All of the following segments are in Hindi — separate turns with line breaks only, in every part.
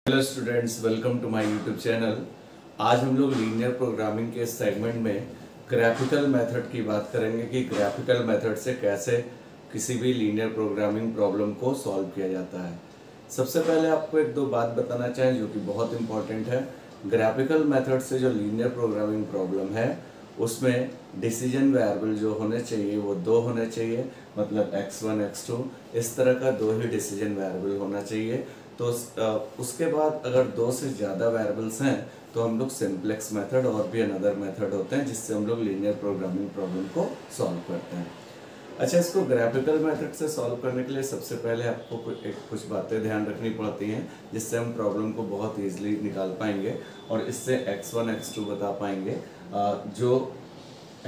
Hello students, welcome to my YouTube channel. आज हम लोग लीनियर प्रोग्रामिंग के सेगमेंट में ग्राफिकल मेथड की बात करेंगे कि ग्राफिकल मेथड से कैसे किसी भी लीनियर प्रोग्रामिंग प्रॉब्लम को सॉल्व किया जाता है। सबसे पहले आपको एक दो बात बताना चाहें जो कि बहुत इंपॉर्टेंट है। ग्राफिकल मेथड से जो लीनियर प्रोग्रामिंग प्रॉब्लम है उसमें डिसीजन वेरिएबल जो होने चाहिए वो दो होने चाहिए, मतलब x1 x2 इस तरह का दो ही डिसीजन वेरिएबल होना चाहिए। तो उसके बाद अगर दो से ज़्यादा वेरिएबल्स हैं तो हम लोग सिंप्लेक्स मेथड और भी अनदर मेथड होते हैं जिससे हम लोग लीनियर प्रोग्रामिंग प्रॉब्लम को सॉल्व करते हैं। अच्छा, इसको ग्राफिकल मेथड से सॉल्व करने के लिए सबसे पहले आपको कुछ बातें ध्यान रखनी पड़ती हैं जिससे हम प्रॉब्लम को बहुत ईजिली निकाल पाएंगे और इससे x1 x2 बता पाएंगे। जो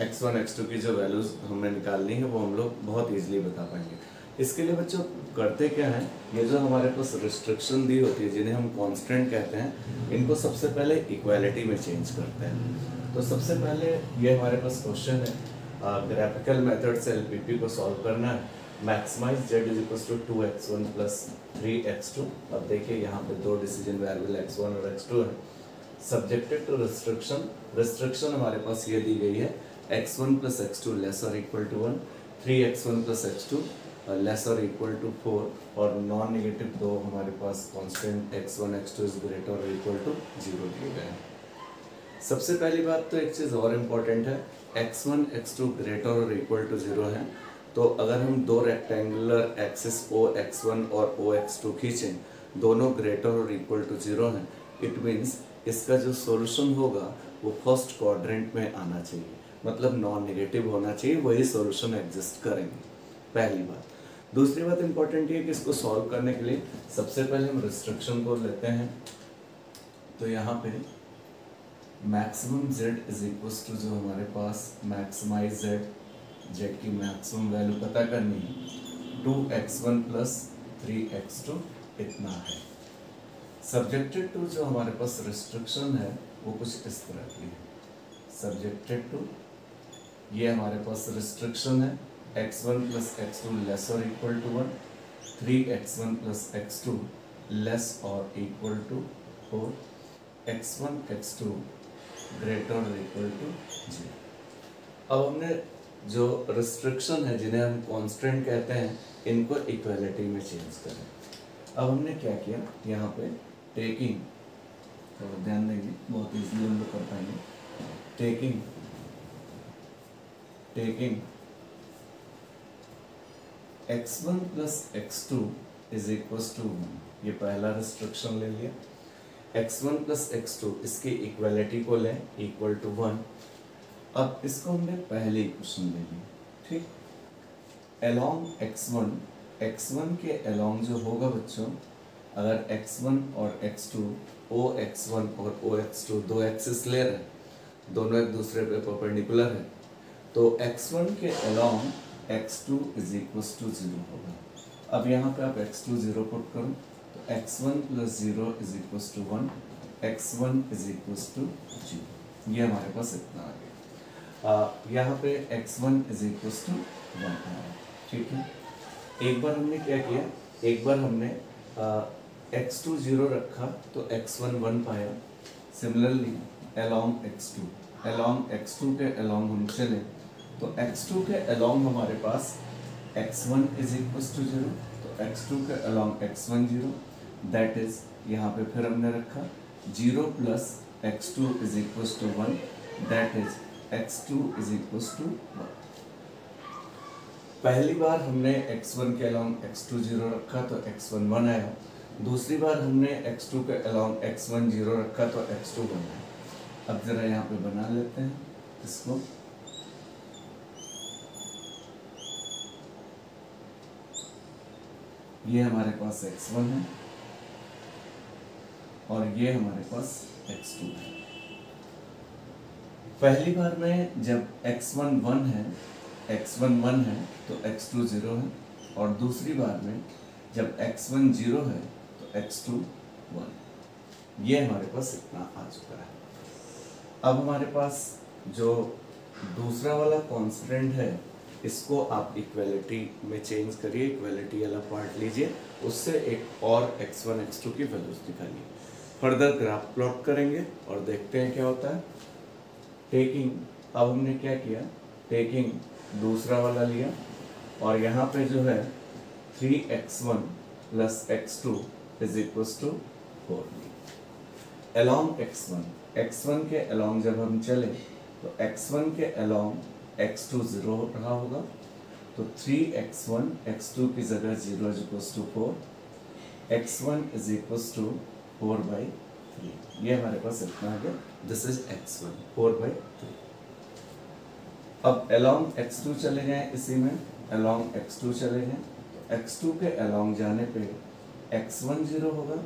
x1 x2 की जो वैल्यूज़ हमें निकालनी है वो हम लोग बहुत ईजिली बता पाएंगे। इसके लिए बच्चों करते क्या है, ये जो हमारे पास रिस्ट्रिक्शन दी होती है जिन्हें हम कांस्टेंट कहते हैं, इनको सबसे पहले इक्वालिटी में चेंज करते हैं। तो सबसे पहले ये हमारे पास क्वेश्चन है, ग्राफिकल मेथड से एलपीपी को सॉल्व करना है। Maximize z is equal to 2x1 plus 3x2। अब देखिए यहाँ पे दो डिसीजन वेरिएबल x1 और x2 है। सब्जेक्टेड टू रिस्ट्रिक्शन, रिस्ट्रिक्शन हमारे पास ये दी गई है x1 प्लस x2 लेस और equal to 1, 3x1 plus x2 less और इक्वल टू 4 और नॉन नेगेटिव दो हमारे पास constant x1 x2 is greater और इक्वल टू 0 दिए गए हैं। सबसे पहली बात तो एक चीज़ और इम्पोर्टेंट है, x1 x2 ग्रेटर और इक्वल टू 0 है। तो अगर हम दो रेक्टेंगुलर एक्सिस OX1 और OX2 खींचें, दोनों ग्रेटर और इक्वल टू 0 हैं, इट मीन्स इसका जो सॉल्यूशन होगा वो फर्स्ट क्वाड्रेंट में आना चाहिए, मतलब नॉन नेगेटिव होना चाहिए, वही सॉल्यूशन एग्जिस्ट करेंगे। पहली बात। दूसरी बात इंपॉर्टेंट है कि इसको सॉल्व करने के लिए सबसे पहले हम रिस्ट्रिक्शन को लेते हैं। तो यहाँ पे maximum z is equal to जो हमारे पास मैक्सिमाइज z की मैक्सिमम वैल्यू पता करनी है 2x1 प्लस 3x2 इतना है। सब्जेक्टेड टू जो हमारे पास रिस्ट्रिक्शन है वो कुछ इस तरह की है। सब्जेक्टेड टू ये हमारे पास रिस्ट्रिक्शन है x1 प्लस x2 लेस और equal to 1, 3x1 plus x2 less और equal to 4, x1 x2 greater और इक्वल टू 0। अब हमने जो रिस्ट्रिक्शन है जिन्हें हम कांस्टेंट कहते हैं इनको इक्वालिटी में चेंज करें। अब हमने क्या किया, यहाँ पे टेकिंग, तो ध्यान देंगे बहुत इजीली हम लोग कर पाएंगे। Taking x1 plus x2 is equal to 1, ये पहला रिस्ट्रिक्शन ले लिया। x1 प्लस x2 इसकी इक्वालिटी को लें इक्वल टू 1। अब इसको हमने पहले इक्वेशन ले ली, ठीक। अलोंग x1 के अलोंग जो होगा बच्चों, अगर x1 और x2 OX1 और OX2 दो एक्सिस ले रहे हैं, दोनों एक दूसरे पे परपेंडिकुलर है, तो x1 के along x2 is equal to 0 होगा। अब यहाँ पे आप x2 0 पुट करो तो x1 plus 0 is equal to 1, x1 is equal to 0। ये हमारे पास इतना आ गया। यहाँ पे x1 इज इक्वल टू 1 आया, ठीक है। एक बार हमने क्या किया, एक बार हमने x2 0 रखा तो x1 1 पाया। सिमिलरली अलोंग x2 के अलोंग हम चले तो x2 के अलोंग हमारे पास x1 इज इक्वल टू 0, तो x2 के अलोंग x1 0, दैट इज यहाँ पे फिर हमने रखा 0 plus x2 is equal to 1, that is x2 is equal to 1। पहली बार हमने x1 के अलोंग x2 0 रखा तो x1 1 आया। दूसरी बार हमने x2 के अलोंग x1 0 रखा तो x2 1 आया। अब जरा यहाँ पे बना लेते हैं इसको। ये हमारे पास x1 है और ये हमारे पास x2 है। पहली बार में जब x1 1 है तो x2 0 है, और दूसरी बार में जब x1 0 है तो x2 1। ये हमारे पास इतना आ चुका है। अब हमारे पास जो दूसरा वाला कांस्टेंट है इसको आप इक्वलिटी में चेंज करिए, इक्वलिटी वाला पार्ट लीजिए, उससे एक और x1 x2 की वैल्यूज निकालिए। फर्दर ग्राफ प्लॉट करेंगे और देखते हैं क्या होता है। टेकिंग, अब हमने क्या किया, टेकिंग दूसरा वाला लिया और यहाँ पे जो है 3x1 plus x2 is equal to 4। Along x1 के अलॉन्ग जब हम चले तो x1 के अलॉन्ग x2 0 रहा होगा, तो 3x1 x2 की जगह 0 is equal to 4, x1 is equal to 4/3। ये हमारे पास इतना आ गया, दिस इज x1 4/3। अब अलॉन्ग x2 चले जाएं, इसी में अलॉन्ग x2 चले जाएं, तो x2 के अलॉन्ग जाने पे x1 0 होगा,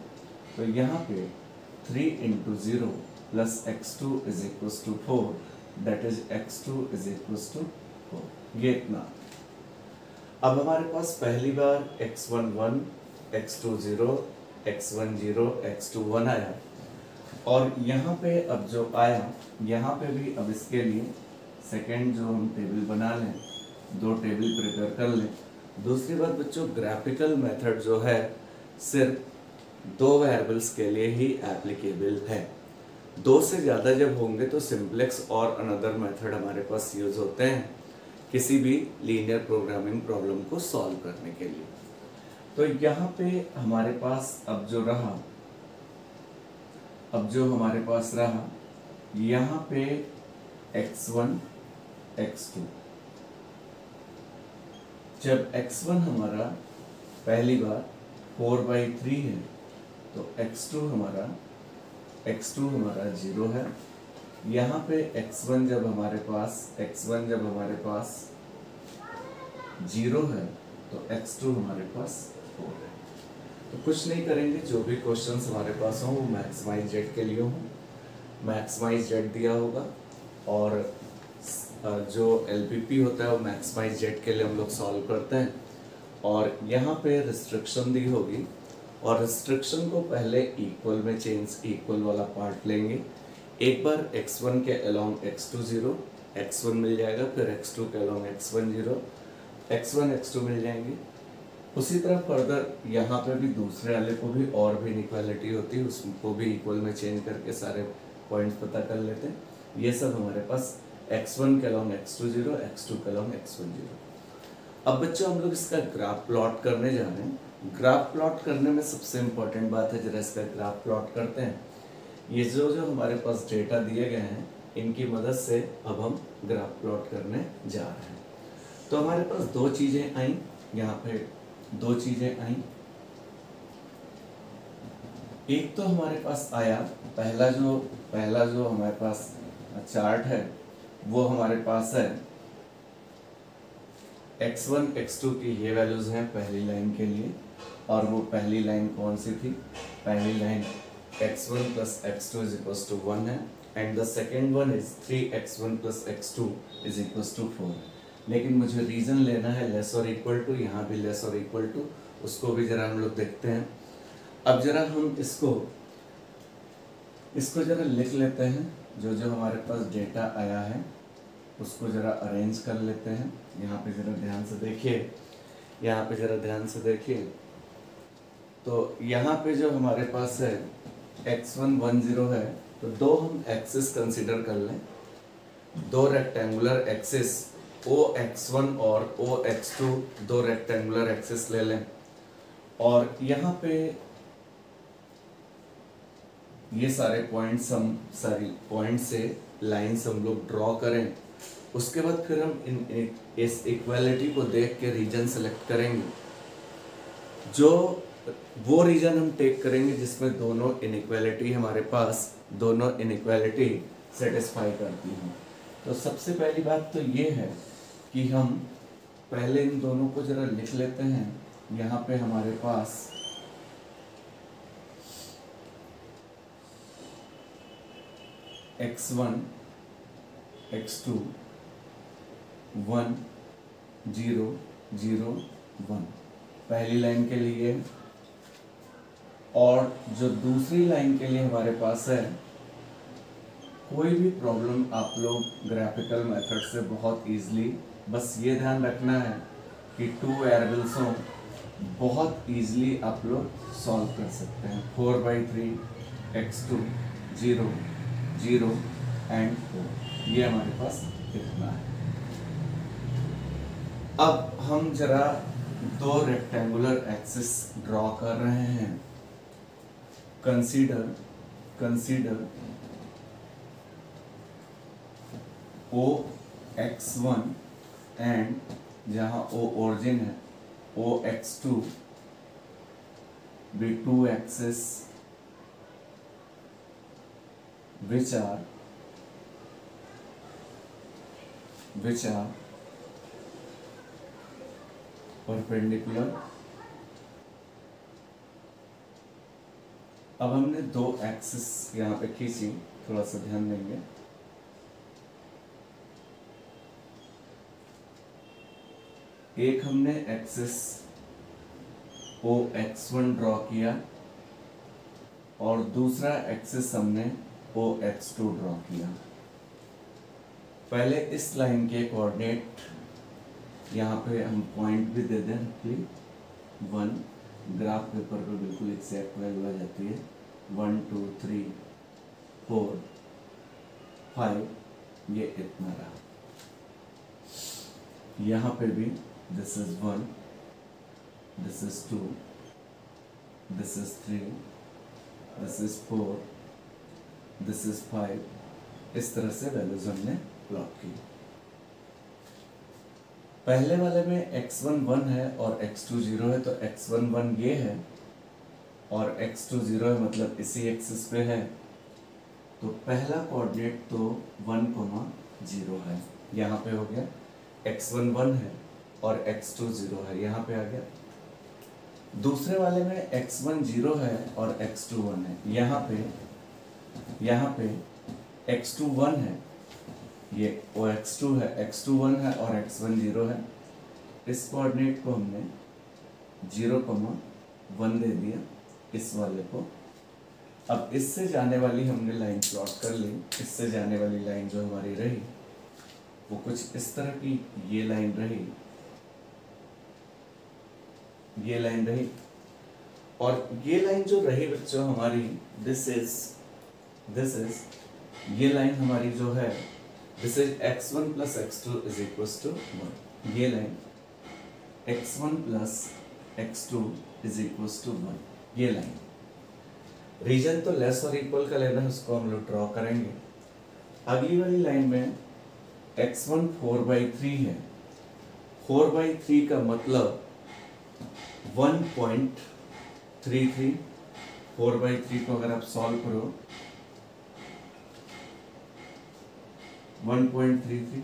तो यहाँ पे 3 into 0 plus x2 is equals to 4, that is x2 is equals to 4। ये इतना। अब हमारे पास पहली बार x1 1, x2 0, x1 0, x2 1 आया, और यहाँ पे अब जो आया, यहाँ पे भी अब इसके लिए सेकेंड जो हम टेबल बना लें, दो टेबल प्रिपेयर कर लें। दूसरी बात बच्चों, ग्राफिकल मेथड जो है सिर्फ दो वेरिएबल्स के लिए ही एप्लीकेबल है। दो से ज़्यादा जब होंगे तो सिंप्लेक्स और अनदर मेथड हमारे पास यूज होते हैं किसी भी लीनियर प्रोग्रामिंग प्रॉब्लम को सॉल्व करने के लिए। तो यहाँ पे हमारे पास अब जो हमारे पास रहा यहाँ पे x1 x2, जब x1 हमारा पहली बार 4/3 है तो x2 हमारा 0 है। यहाँ पे x1 जब हमारे पास 0 है तो x2 हमारे पास 4 है। तो कुछ नहीं करेंगे, जो भी क्वेश्चंस हमारे पास हों वो मैक्सिमाइज जेड के लिए हों, मैक्सिमाइज जेड दिया होगा, और जो LPP होता है वो मैक्सिमाइज जेड के लिए हम लोग सॉल्व करते हैं, और यहाँ पे रिस्ट्रिक्शन दी होगी, और रिस्ट्रिक्शन को पहले इक्वल में चेंज, इक्वल वाला पार्ट लेंगे। एक बार x1 के अलॉन्ग x2 0, x1 मिल जाएगा, फिर x2 के अलॉन्ग x1 0, x1 x2 मिल जाएंगे। उसी तरह फर्दर यहाँ पे भी दूसरे वाले को भी और भी इनइक्वालिटी होती है, उसको भी इक्वल में चेंज करके सारे पॉइंट्स पता कर लेते हैं। ये सब हमारे पास x1 के अलॉन्ग x2 0, x2 के अलॉन्ग x1 0। अब बच्चों हम लोग इसका ग्राफ प्लॉट करने जा रहे हैं। ग्राफ प्लॉट करने में सबसे इम्पोर्टेंट बात है, जरा इसका ग्राफ प्लॉट करते हैं। ये जो हमारे पास डेटा दिए गए हैं इनकी मदद से अब हम ग्राफ प्लॉट करने जा रहे हैं। तो हमारे पास दो चीजें आई, यहाँ पे दो चीजें आई। एक तो हमारे पास आया पहला जो हमारे पास चार्ट है वो हमारे पास है x1 x2 की ये वैल्यूज हैं पहली लाइन के लिए, और वो पहली लाइन कौन सी थी, पहली line x1 plus x2 is equals to 1 है, and the second one is 3x1 plus x2 is equals to 4। लेकिन मुझे रीजन लेना है लेस और इक्वल टू, यहाँ भी लेस और इक्वल टू, उसको भी जरा हम लोग देखते हैं। अब जरा हम इसको जरा लिख लेते हैं, जो हमारे पास डेटा आया है उसको जरा अरेंज कर लेते हैं। यहाँ पे जरा ध्यान से देखिए, तो यहाँ पे जो हमारे पास है x1 1 0 है, तो दो हम एक्सिस कंसीडर कर लें, दो रेक्टेंगुलर एक्सिस OX1 और OX2, दो रेक्टेंगुलर एक्सिस ले लें, और यहाँ पे ये सारे पॉइंट्स से लाइंस हम लोग ड्रॉ करें। उसके बाद फिर हम इस इक्वालिटी को देख के रीजन सेलेक्ट करेंगे, वो रीजन हम टेक करेंगे जिसमें दोनों इनइक्वालिटी सेटिस्फाई करती हैं। तो सबसे पहली बात तो ये है कि हम पहले इन दोनों को जरा लिख लेते हैं। यहाँ पे हमारे पास x1 x2 1 0 0 1 पहली लाइन के लिए, और जो दूसरी लाइन के लिए हमारे पास है, कोई भी प्रॉब्लम आप लोग ग्राफिकल मेथड से बहुत इजीली बस ये ध्यान रखना है कि 2 वेरिएबल्स हों, बहुत ईजिली आप लोग सॉल्व कर सकते हैं। 4/3 x2 0 0 एंड 4, ये हमारे पास इतना है। अब हम जरा 2 रेक्टेंगुलर एक्सिस ड्रॉ कर रहे हैं। कंसीडर OX1 एंड जहां O ओरिजिन है OX2 be 2 axes which are perpendicular। अब हमने 2 एक्सिस यहाँ पे खींची, थोड़ा सा ध्यान देंगे। एक हमने एक्सिस OX1 ड्रॉ किया और दूसरा एक्सिस हमने OX2 ड्रॉ किया। पहले इस लाइन के कोऑर्डिनेट यहाँ पे हम पॉइंट भी दे दें, 1, ग्राफ पेपर पे बिल्कुल एग्जैक्ट वैल्यू आ जाती है। 1 2 3 4 5, ये इतना रहा। यहाँ पे भी this is 1, this is 2, this is 3, this is 4, this is 5। इस तरह से वैल्यूज हमने प्लॉट की। पहले वाले में x1 1 है और x2 0 है, तो x1 1 ये है और x2 0 है, मतलब इसी एक्सिस पे है। तो पहला कोऑर्डिनेट तो 1, 0 है, यहाँ पे हो गया। x1 1 है और x2 0 है, यहाँ पे आ गया। दूसरे वाले में x1 0 है और x2 1 है, यहाँ पे x2 1 है, ये OX2 है, x2 1 है और x1 0 है। इस कोऑर्डिनेट को हमने 0, 1 दे दिया इस वाले को। अब इससे जाने वाली हमने लाइन प्लॉट कर ली। इससे जाने वाली लाइन जो हमारी रही वो कुछ इस तरह की ये लाइन रही, ये लाइन रही। और ये लाइन जो रही बच्चों हमारी, दिस इज ये लाइन हमारी जो है, this is x1 plus x2 is equals to 1। ये line x1 plus x2 is equals to 1, ये लाइन। रीजन तो लेस और इक्वल का लेना है, उसको हम लोग ड्रॉ करेंगे। अगली वाली लाइन में x1 4/3 है। 4/3 का मतलब 1.33। 4/3 को अगर आप सॉल्व करो 1.33,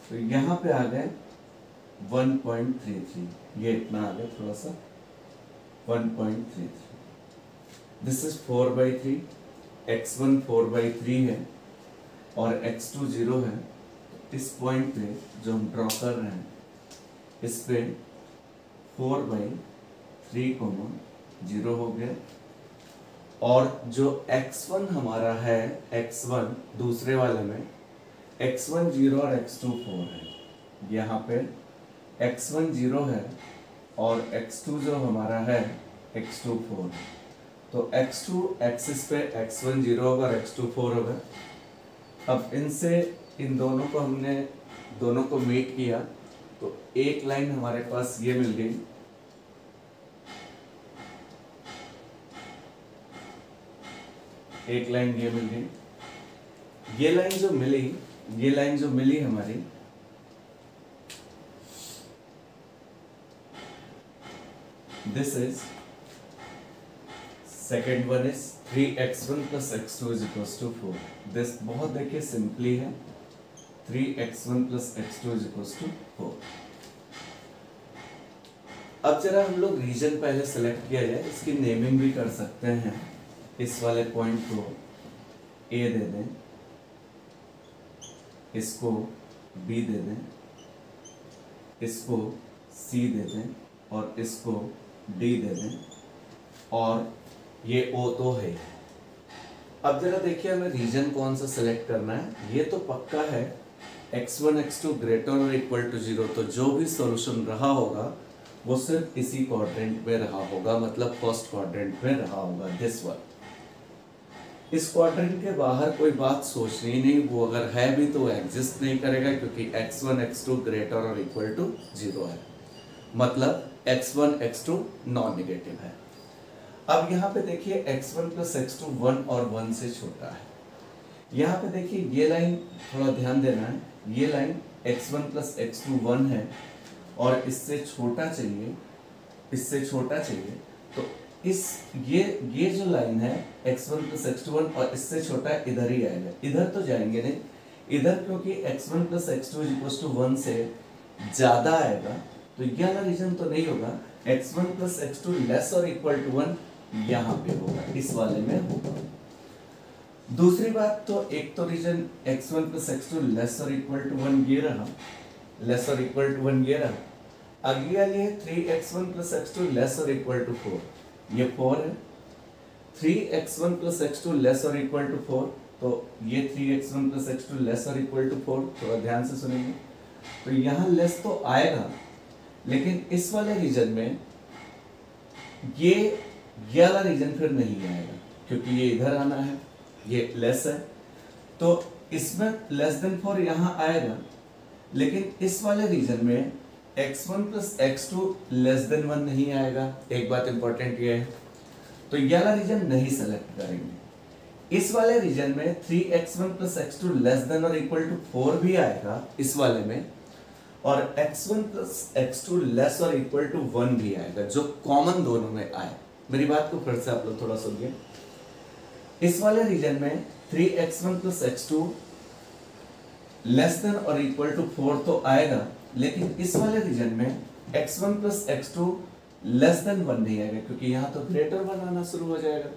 तो यहाँ पे आ गए 1.33, ये इतना आ गया थोड़ा सा 1.33। दिस इज 4/3, x1 4/3 है और x2 0 है। इस पॉइंट पे जो हम ड्रॉ कर रहे हैं, इस पे 4/3, 0 हो गया। और जो x1 हमारा है, x1 दूसरे वाले में x1 0 और x2 4 है। यहाँ पे x1 0 है और x2 जो हमारा है x2 4 है। तो x2 एक्सिस पे x1 0 होगा और x2 4 होगा। अब इनसे इन दोनों को हमने दोनों को मीट किया तो एक लाइन हमारे पास ये मिल गई। एक लाइन ये मिल गई। ये लाइन जो मिली हमारी, this is second one is 3x1 plus x2 is equals to 4। This बहुत देखिए सिंपली है, 3x1 plus x2 is equals to 4। अब जरा हम लोग रीजन पहले सेलेक्ट किया जाए, इसकी नेमिंग भी कर सकते हैं। इस वाले पॉइंट को A दे दें, इसको B दे दें, इसको C दे दें और इसको D दे दें, और ये O तो है। अब जरा देखिए हमें रीजन कौन सा सेलेक्ट करना है। ये तो पक्का है x1 x2 ग्रेटर और इक्वल टू 0, तो जो भी सॉल्यूशन रहा होगा वो सिर्फ इसी क्वाड्रेंट में रहा होगा, मतलब फर्स्ट क्वाड्रेंट में रहा होगा, दिस वन। इस क्वाड्रेंट के बाहर कोई बात सोचनी नहीं, वो अगर है भी तो एग्जिस्ट नहीं करेगा, क्योंकि x1 x2 ग्रेटर और इक्वल टू 0 है, मतलब x1 x2 नॉन नेगेटिव है। अब यहाँ पे देखिए x1 प्लस x2 1 और 1 से छोटा है। यहाँ पे देखिए ये लाइन थोड़ा ध्यान देना है, ये लाइन x1 प्लस x2 1 है और इससे छोटा चाहिए, इससे छोटा चाहिए, तो इस ये जो लाइन है x1 प्लस x2 1 और इससे छोटा है, इधर ही आएगा, इधर तो जाएंगे नहीं, इधर क्योंकि x1 plus x2 equals to 1 से ज्यादा आएगा तो ये वाला रीजन तो नहीं होगा, x1 प्लस x2 लेस और इक्वल टू 1 यहाँ पे होगा, इस वाले में होगा। दूसरी बात, तो एक तो region x1 plus x2 less और इक्वल टू 1 ये रहा, लेस और इक्वल टू 1 ये रहा। अगली वाली है 3x1 प्लस x2 लेस और इक्वल टू 4, ये 4 है। 3x1 प्लस x2 लेस और इक्वल टू 4, तो ये 3x1 प्लस x2 लेस और इक्वल टू 4, थोड़ा ध्यान से सुनेंगे। तो यहाँ लेस तो आएगा, लेकिन इस वाले रीजन में ये वाला रीजन फिर नहीं आएगा, क्योंकि ये इधर आना है, ये लेस है, तो इसमें लेस देन 4 यहाँ आएगा, लेकिन इस वाले रीजन में x1 plus x2 less than 1 नहीं आएगा। एक बात इंपॉर्टेंट ये है, तो ये वाला रीजन नहीं सेलेक्ट करेंगे। इस वाले रीजन में 3x1 plus x2 less than और इक्वल टू 4 भी आएगा इस वाले में, और x1 प्लस x2 लेस और इक्वल टू 1 भी आएगा, जो कॉमन दोनों में आए। मेरी बात को फिर से आप लोग थोड़ा सुनिए। इस वाले रीजन में 3x1 plus x2 less than और इक्वल टू 4 तो आएगा, लेकिन इस वाले रीजन में x1 plus x2 less than 1 नहीं आएगा, क्योंकि यहाँ तो ग्रेटर 1 आना शुरू हो जाएगा।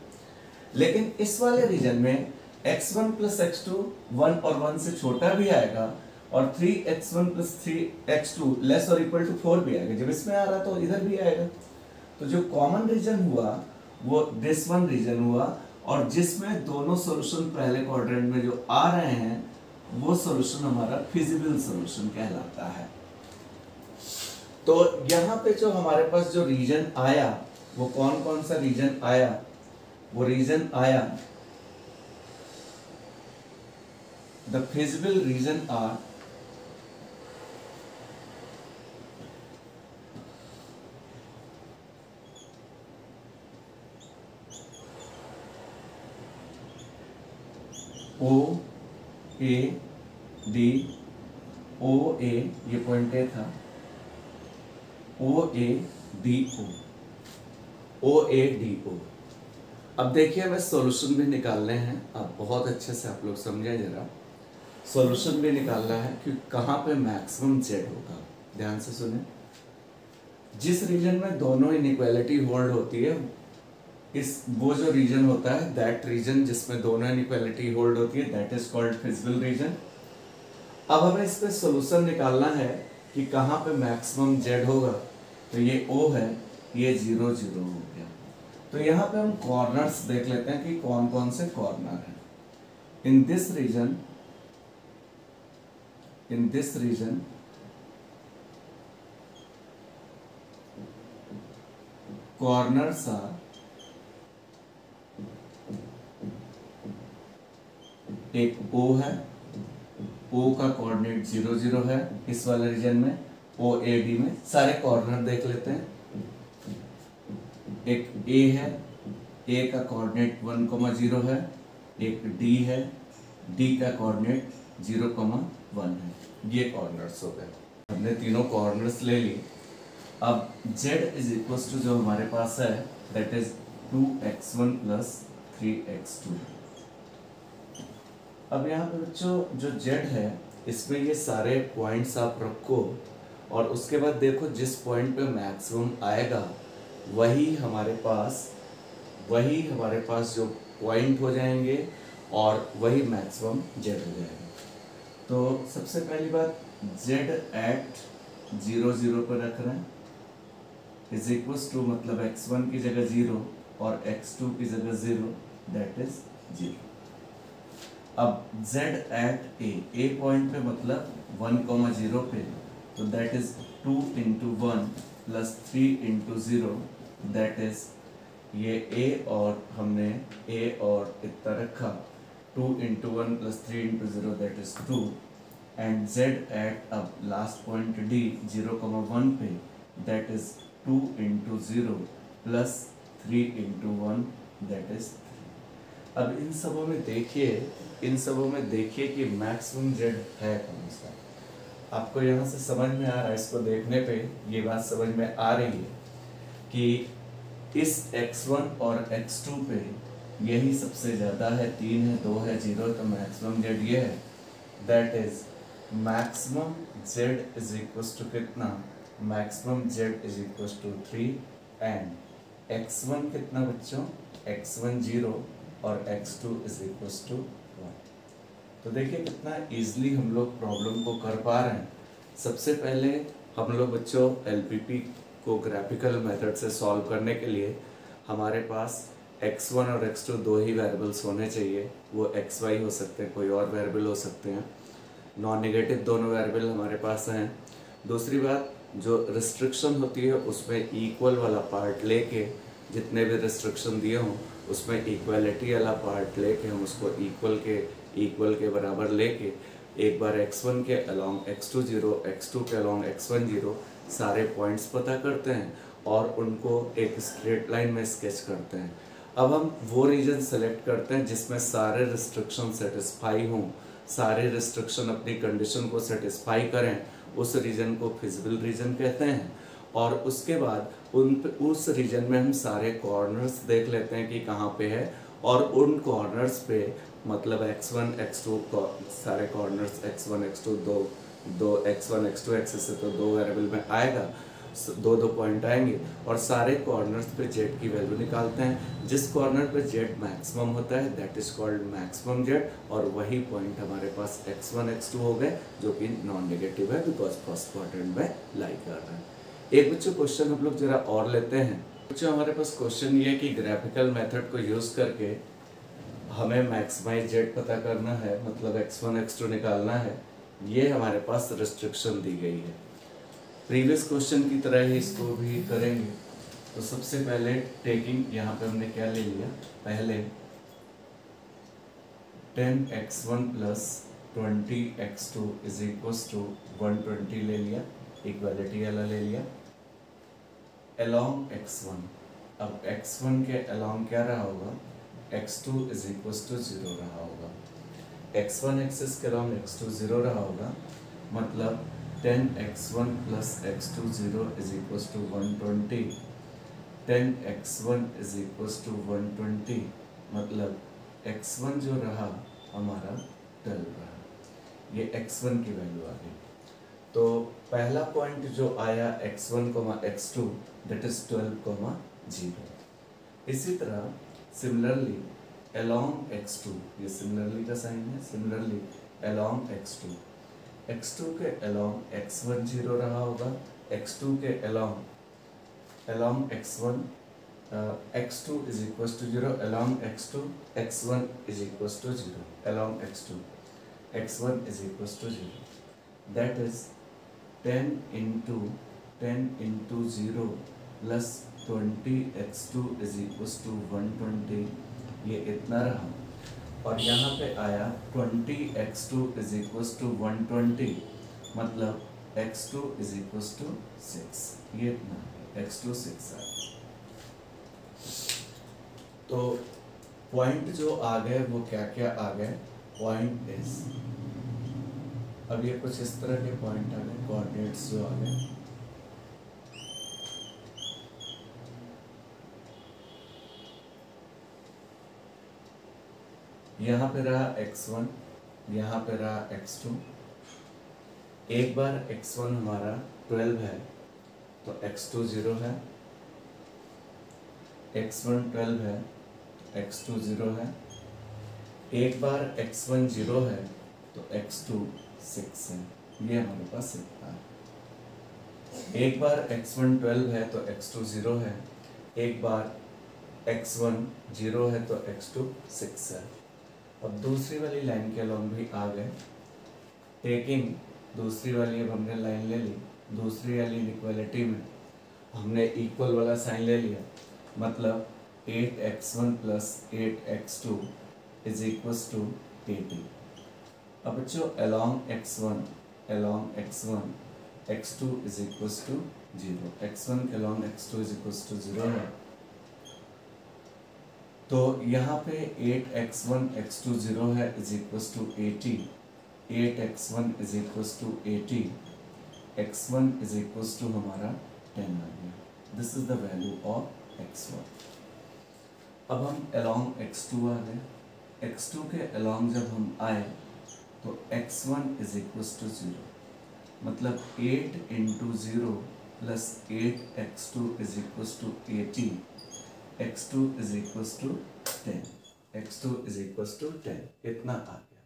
लेकिन इस वाले रीजन में x1 प्लस x2 1 और 1 से छोटा भी आएगा, और 3x1 प्लस 3x2 लेस और इक्वल टू 4 भी आएगा। जब इसमें आ रहा तो इधर भी आएगा, तो जो कॉमन रीजन हुआ वो दिस वन रीजन हुआ, और जिसमें दोनों सॉल्यूशन पहले क्वाड्रेंट में जो आ रहे हैं वो सॉल्यूशन हमारा फिजिबल सॉल्यूशन कहलाता है। तो यहाँ पे जो हमारे पास जो रीजन आया वो कौन कौन सा रीजन आया, वो रीजन आया, the feasible region are O A D O A, ये पॉइंट ए था, O A D O, O A D O। अब देखिए हमें सॉल्यूशन भी निकालने हैं, अब बहुत अच्छे से आप लोग समझें जरा, सॉल्यूशन भी निकालना है कि कहाँ पे मैक्सिमम जेड होगा। ध्यान से सुने, जिस रीजन में दोनों इनइक्वालिटी होल्ड होती है, इस वो जो रीजन होता है, दैट रीजन जिसमें दोनों इनइक्वालिटी होल्ड होती है, that is called feasible region. अब हमें इस पे सॉल्यूशन निकालना है कि कहाँ पे मैक्सिमम जेड होगा, तो ये O है, ये 0 0 हो गया। तो यहाँ पे हम कॉर्नर्स देख लेते हैं कि कौन कौन से कॉर्नर हैं। In this region corners are एक O है, O का कोऑर्डिनेट 0 0 है इस वाले रीजन में, OAD में सारे कॉर्नर देख लेते हैं। एक A है, A का कोऑर्डिनेट 1 0 है, एक D है, D का कोऑर्डिनेट 0 1 है। ये कॉर्नर्स हो गए, हमने तीनों कॉर्नर्स ले ली। अब Z इज इक्वल टू जो हमारे पास है, that is 2x1 plus 3x2। अब यहाँ पे बच्चों जो Z है इसमें ये सारे पॉइंट्स आप रखो, और उसके बाद देखो जिस पॉइंट पे मैक्सिमम आएगा वही हमारे पास जो पॉइंट हो जाएंगे, और वही मैक्सिमम Z हो जाएगा। तो सबसे पहली बात, Z एट 0 0 पर रख रहे हैं, इज इक्वल्स टू मतलब x1 की जगह 0 और x2 की जगह 0, दैट इज 0। अब z एट ए पॉइंट पे मतलब 1,0 पे, तो that is 2 into 1 plus 3 into 0, that is ये a और हमने a और इतना रखा, 2 into 1 plus 3 into 0 that is 2, and z at अब लास्ट पॉइंट d 0,1 पे, that is 2 into 0 plus 3 into 1 that is 3। अब इन सबों में देखिए कि मैक्सिमम z है कौन सा। आपको यहाँ से समझ में आ रहा है, इसको देखने पे ये बात समझ में आ रही है कि इस x1 और x2 पे यही सबसे ज़्यादा है, 3 है, 2 है, 0 है, तो मैक्सिमम z ये है, that is maximum z is equal to कितना, maximum z is equal to 3 and x1 कितना बच्चों, x1 0 और x2 इज इक्वल टू 1। तो देखिए कितना इजीली हम लोग प्रॉब्लम को कर पा रहे हैं। सबसे पहले हम लोग बच्चों एलपीपी को ग्राफिकल मेथड से सॉल्व करने के लिए हमारे पास x1 और x2 दो ही वेरिएबल्स होने चाहिए, वो xy हो सकते हैं, कोई और वेरिएबल हो सकते हैं, नॉन नेगेटिव दोनों वेरिएबल हमारे पास हैं। दूसरी बात, जो रिस्ट्रिक्शन होती है उसमें इक्वल वाला पार्ट लेके, जितने भी रिस्ट्रिक्शन दिए हों उसमें इक्वलिटी वाला पार्ट लेके हम उसको इक्वल के बराबर लेके एक बार x1 के अलोंग x2 0, x2 के अलोंग x1 0 सारे पॉइंट्स पता करते हैं और उनको एक स्ट्रेट लाइन में स्केच करते हैं। अब हम वो रीजन सेलेक्ट करते हैं जिसमें सारे रिस्ट्रिक्शन सेटिस्फाई हों, सारे रिस्ट्रिक्शन अपनी कंडीशन को सेटिस्फाई करें, उस रीजन को फिजिबल रीजन कहते हैं। और उसके बाद उस रीजन में हम सारे कॉर्नर्स देख लेते हैं कि कहाँ पे है, और उन कॉर्नर्स पे मतलब x1 x2 सारे कॉर्नर्स x1 x2 दो x1 x2 एक्सिस से तो दो वेरिएबल में आएगा, दो पॉइंट आएंगे और सारे कॉर्नर्स पे z की वैल्यू निकालते हैं। जिस कॉर्नर पे z मैक्सिमम होता है that is called maximum z, और वही पॉइंट हमारे पास x1 x2 हो गए जो कि नॉन नेगेटिव है बिकॉज फर्स्ट क्वाड्रेंट में लाई कर रहा है। एक बच्चों क्वेश्चन हम लोग जरा और लेते हैं। बच्चों हमारे पास क्वेश्चन ये है कि ग्राफिकल मेथड को यूज करके हमें मैक्सिमाइज z पता करना है, मतलब x1 x2 निकालना है। ये हमारे पास रिस्ट्रिक्शन दी गई है। प्रीवियस क्वेश्चन की तरह ही इसको भी करेंगे। तो सबसे पहले टेकिंग, यहाँ पे हमने क्या ले लिया, पहले 10x1 plus 20x2 is equal to 120 ले लिया, इक्वालिटी वाला ले लिया। अलॉन्ग x1, अब x1 के अलॉन्ग क्या रहा होगा, x2 इज इक्वल टू 0 रहा होगा। x1 एक्सिस के अलॉन्ग x2 0 रहा होगा, मतलब 10x1 plus x2 0 is equal to 120। 10x1 is equal to 120 मतलब x1 जो रहा हमारा 12 रहा, ये x1 की वैल्यू आ गई। तो पहला पॉइंट जो आया x1, x2 दैट इज 12, 0। इसी तरह सिमिलरली along x2, ये सिमिलरली का साइन है, सिमिलरली along x2, x2 के along x1 0 रहा होगा, x2 के along x1 x2 is equals to 0, along x2 x1 is equals to 0, along x2 x1 is equals to 0, that is 10 into 0 plus 20 x2 is equals to 120, ये इतना रहा। और यहाँ पे आया 20x2 is equals to 120 मतलब x2 is equals to 6, ये इतना x2 6 आया। तो पॉइंट जो आ गए वो क्या क्या आ गए, पॉइंट इज, अब ये कुछ इस तरह के पॉइंट आ गए, कोऑर्डिनेट्स जो आ गए, यहाँ पे रहा x1, यहाँ पे रहा x2। एक बार x1 हमारा 12 है तो x2 0 है, x1 12 है x2 0 है। एक बार x1 0 है तो x2 6 है, ये हमारे पास इतना है। एक बार x1 12 है तो x2 0 है, एक बार x1 0 है तो x2 6 है। अब दूसरी वाली लाइन के अलॉन्ग भी आ गए, टेकिंग दूसरी वाली, अब हमने लाइन ले ली, दूसरी वाली इनइक्वालिटी में हमने इक्वल वाला साइन ले लिया, मतलब 8x1 plus 8x2 is equals to 80। अब बच्चों along x1 x2 is equals to 0, x1 के along x2 is equals to 0 है, तो यहाँ पे 8x1 x2 0 है is equals to 80, 8x1 is equals to 80, x1 is equals to हमारा 10 आ गया। This is the value of x1। अब हम along x2 आ गए, x2 के along जब हम आए तो x1 इज इक्वल्स टू 0, मतलब 8 into 0 plus 8x2 is equals to 80, x2 is equals to 10, x2 is equals to 10, इतना आ गया।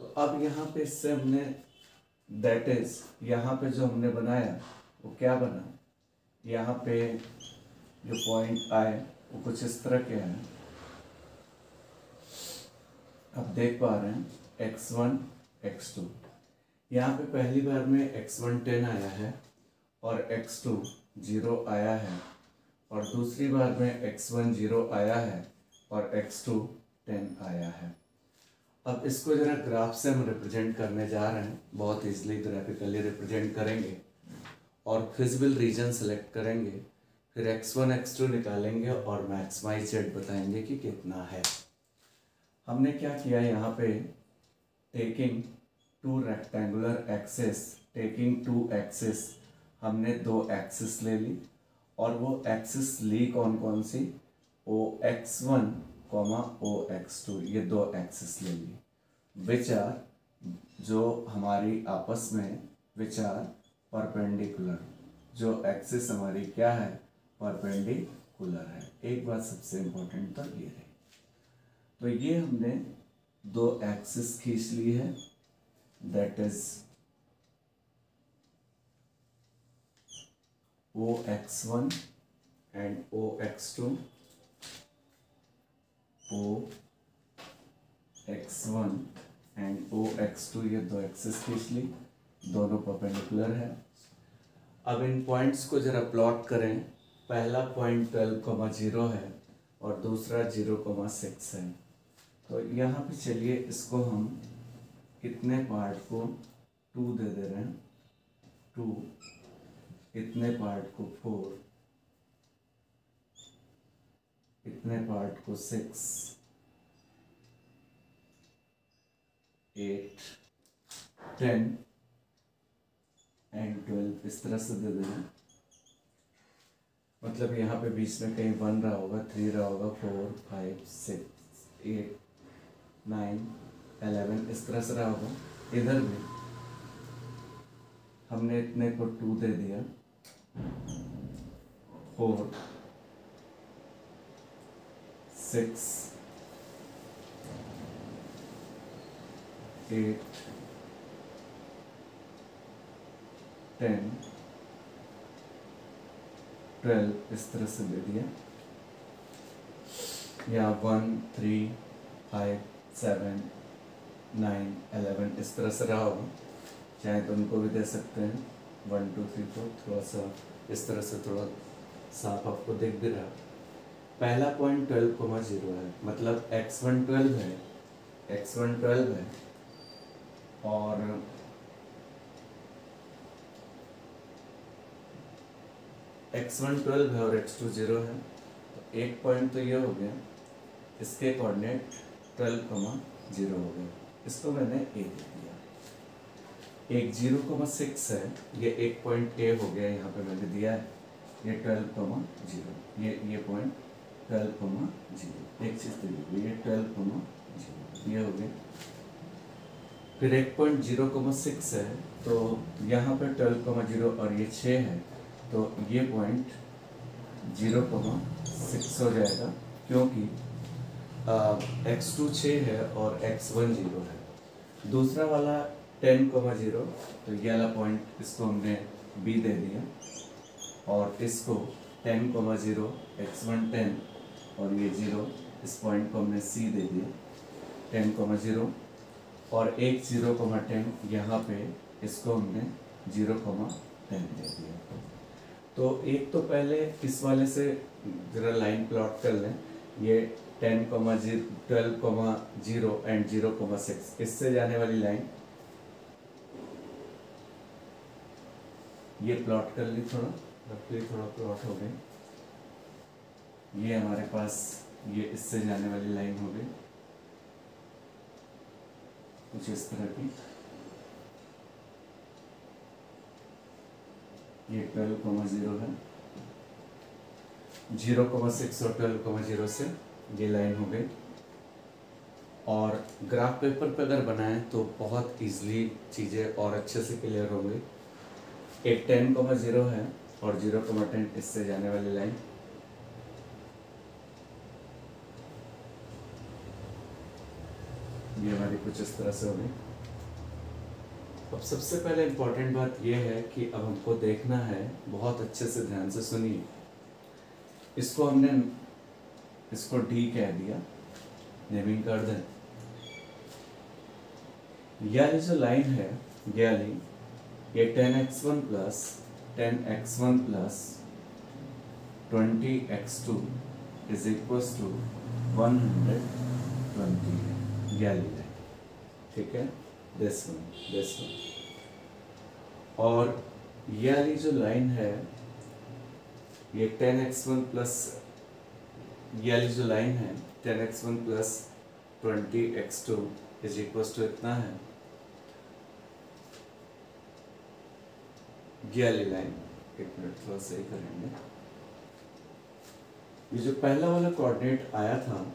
तो अब यहाँ पे इससे हमने दैट इज यहाँ पे जो हमने बनाया वो क्या बना, यहाँ पे जो पॉइंट आए वो कुछ इस तरह के हैं, अब देख पा रहे हैं x1 x2, यहाँ पे पहली बार में x1 10 आया है और x2 0 आया है, और दूसरी बार में x1 0 आया है और x2 10 आया है। अब इसको जरा ग्राफ से हम रिप्रेजेंट करने जा रहे हैं, बहुत इजीली ग्राफिकली रिप्रेजेंट करेंगे और फिजिबल रीजन सेलेक्ट करेंगे, फिर x1 x2 निकालेंगे और मैक्सिमाइज जेड बताएंगे कि कितना है। हमने क्या किया यहाँ पे, taking to rectangular axis, taking to axis, हमने दो एक्सिस ले ली और वो एक्सिस ली कौन कौन सी, OX1 OX2, ये दो एक्सिस ले ली, विच आर, जो हमारी आपस में विच आर परपेंडिकुलर, जो एक्सिस हमारी क्या है, परपेंडिकुलर है। एक बात सबसे इम्पोर्टेंट तो ये रही, तो ये हमने दो एक्सिस खींच ली है, that is OX1 and OX2, OX1 and OX2, ये दो एक्सिस खींच ली, दोनों परपेंडिकुलर है। अब इन पॉइंट्स को जरा प्लॉट करें, पहला पॉइंट 12,0 है और दूसरा 0,6 है, तो यहाँ पे चलिए इसको हम कितने पार्ट को 2 दे दे रहे हैं, 2, इतने पार्ट को 4, इतने पार्ट को 6, 8, 10 एंड 12, इस तरह से दे देना। मतलब यहाँ पे बीच में कहीं 1 रहा होगा, 3 रहा होगा, 4, 5, 6, 8, 9, 11, इस तरह से रहा होगा। इधर भी हमने इतने को 2 दे दिया, 4, 6, 8, 10, 12, इस तरह से दे दिया, या 1, 3, 5, 7, 9, 11, इस तरह से रहा होगा। चाहे तो उनको भी दे सकते हैं 1, 2, 3, 4, थोड़ा सा इस तरह से, थोड़ा साफ आपको दिख भी रहा। पहला पॉइंट 12,0 है, मतलब x1 12 है, x1 12 है और x1 12 है और x2 0 है, तो एक पॉइंट तो ये हो गया, इसके कोऑर्डिनेट 12,0 हो गया, इसको मैंने a दे दिया। एक 0,6 है, ये एक पॉइंट a हो गया, यहाँ पे मैंने दिया है, ये 12,0, ये पॉइंट 12,0, एक चीज़ तो ये 12,0, ये हो गया। फिर एक पॉइंट 0,6 है, तो यहाँ पे 12,0 और ये 6 है, तो ये पॉइंट 0,6 हो जाएगा, क्योंकि x2 6 है और x1 0 है। दूसरा वाला 10,0, तो ये वाला पॉइंट, इसको हमने b दे दिया और इसको 10,0, x1 10 और ये 0, इस पॉइंट को हमने c दे दिया। 10,0 और एक 0,10 यहाँ पे इसको हमने 0,10 दे दिया। तो एक तो पहले इस वाले से जरा लाइन प्लॉट कर लें, ये 10,0, 12,0 एंड 0,6 इससे जाने वाली लाइन ये प्लॉट कर ली, थोड़ा रफली थोड़ा प्लॉट हो गई। ये हमारे पास ये इससे जाने वाली लाइन हो गई कुछ इस तरह की। ये 12,0 है, 0,6 और 12,0 से ये लाइन हो गई। और ग्राफ पेपर पे अगर बनाएं तो बहुत इजीली चीज़ें और अच्छे से क्लियर होंगी। एक 10,0 है और 0,10 इससे जाने वाली लाइन, ये हमारी कुछ इस तरह से होगी। अब सबसे पहले इम्पोर्टेंट बात यह है कि अब हमको देखना है, बहुत अच्छे से ध्यान से सुनिए, इसको हमने इसको डी कह दिया, नेमिंग कर दें। ये जो लाइन है ये 10x1 plus 10x1 plus 20x2 is equals to 120 ये लाइन, ठीक है, दिस वन। और ये वाली जो लाइन है ये 10x1 प्लस, ये वाली जो लाइन है 10x1 plus 20x2 is equals to इतना है। ये वाली लाइन, एक मिनट थोड़ा सही करेंगे। ये जो पहला वाला कोऑर्डिनेट आया था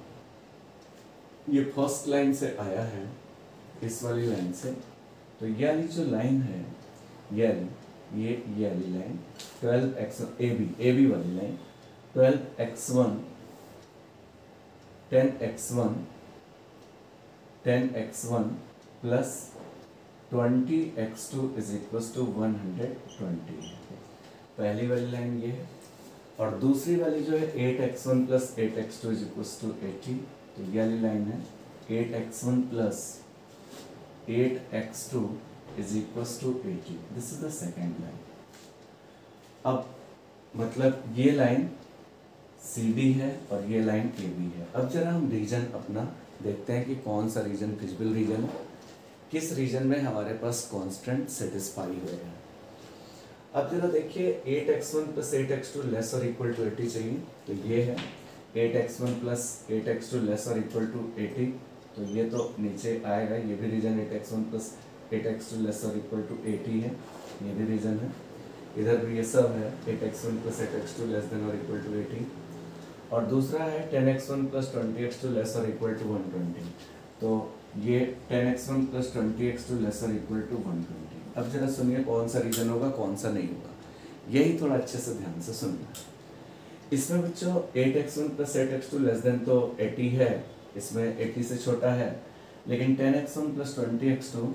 ये फर्स्ट लाइन से आया है, इस वाली लाइन से। तो ये वाली जो लाइन है ये वाली लाइन 12x1 AB वाली line 12x1 10x1 plus 20x2 is equals to 120, पहली वाली लाइन ये है। और दूसरी वाली जो है 8x1 plus 8x2 is equals to 80, तो ये वाली लाइन है 8x1 plus 8x2 is equals to 80, this is the second line. अब मतलब ये लाइन CD है और ये लाइन AB है। अब जरा हम रीजन अपना देखते हैं कि कौन सा रीजन फिजिबल रीजन है, किस रीजन में हमारे पास कांस्टेंट सेटिस्फाई हो रहा है। अब जरा देखिए 8x1 प्लस 8x2 लेस और इक्वल टू 80 चाहिए, तो ये है 8x1 प्लस 8x2 लेस और इक्वल टू 80, तो ये तो नीचे आएगा। ये भी region 8x1 plus 8x2 less और इक्वल टू 80 है, ये भी रीजन है। इधर भी ये सब है 8x1 plus 8x2 less than और इक्वल टू 80। और दूसरा है 10x1 प्लस 20x2 लेस और इक्वल टू 120, तो ये 10x1 प्लस 20x2 लेस और इक्वल टू 120। अब जरा सुनिए कौन सा रीजन होगा कौन सा नहीं होगा, यही थोड़ा अच्छे से ध्यान से सुनना। इसमें बच्चों 8x1 plus 8x2 less than तो 80 है, इसमें 80 से छोटा है, लेकिन 10x1 plus 20x2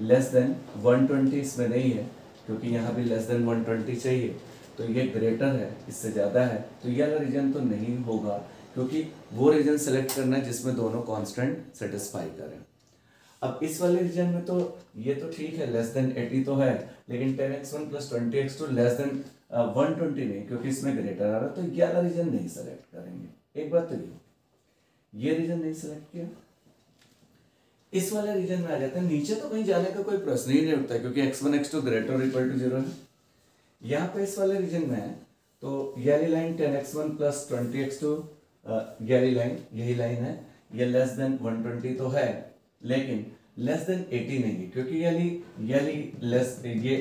less than 120 इसमें नहीं है, क्योंकि यहाँ भी लेस देन 120 चाहिए, तो ये ग्रेटर है, इससे ज़्यादा है, तो ये वाला रीजन तो नहीं होगा, क्योंकि वो रीजन सेलेक्ट करना है जिसमें दोनों कांस्टेंट सेटिस्फाई करें। अब इस वाले रीजन में तो ये तो ठीक है, लेस देन 80 तो है, लेकिन 10x1 plus 20x2 less than 120 नहीं, क्योंकि इसमें ग्रेटर आ रहा है, तो ये वाला रीजन नहीं सेलेक्ट करेंगे। एक बात तो ये रीजन नहीं सेलेक्ट किया, इस वाले रीजन में आ जाते हैं। नीचे तो कहीं जाने का कोई प्रश्न ही नहीं उठता, क्योंकि x1 x2 ग्रेटर और इक्वल टू 0 है। यहाँ पे इस वाले रीजन में है, तो ये वाली लाइन 10x1 प्लस 20x2 ये वाली लाइन, यही लाइन है, ये लेस देन 120 तो है, लेकिन लेस देन 80 नहीं है, क्योंकि ये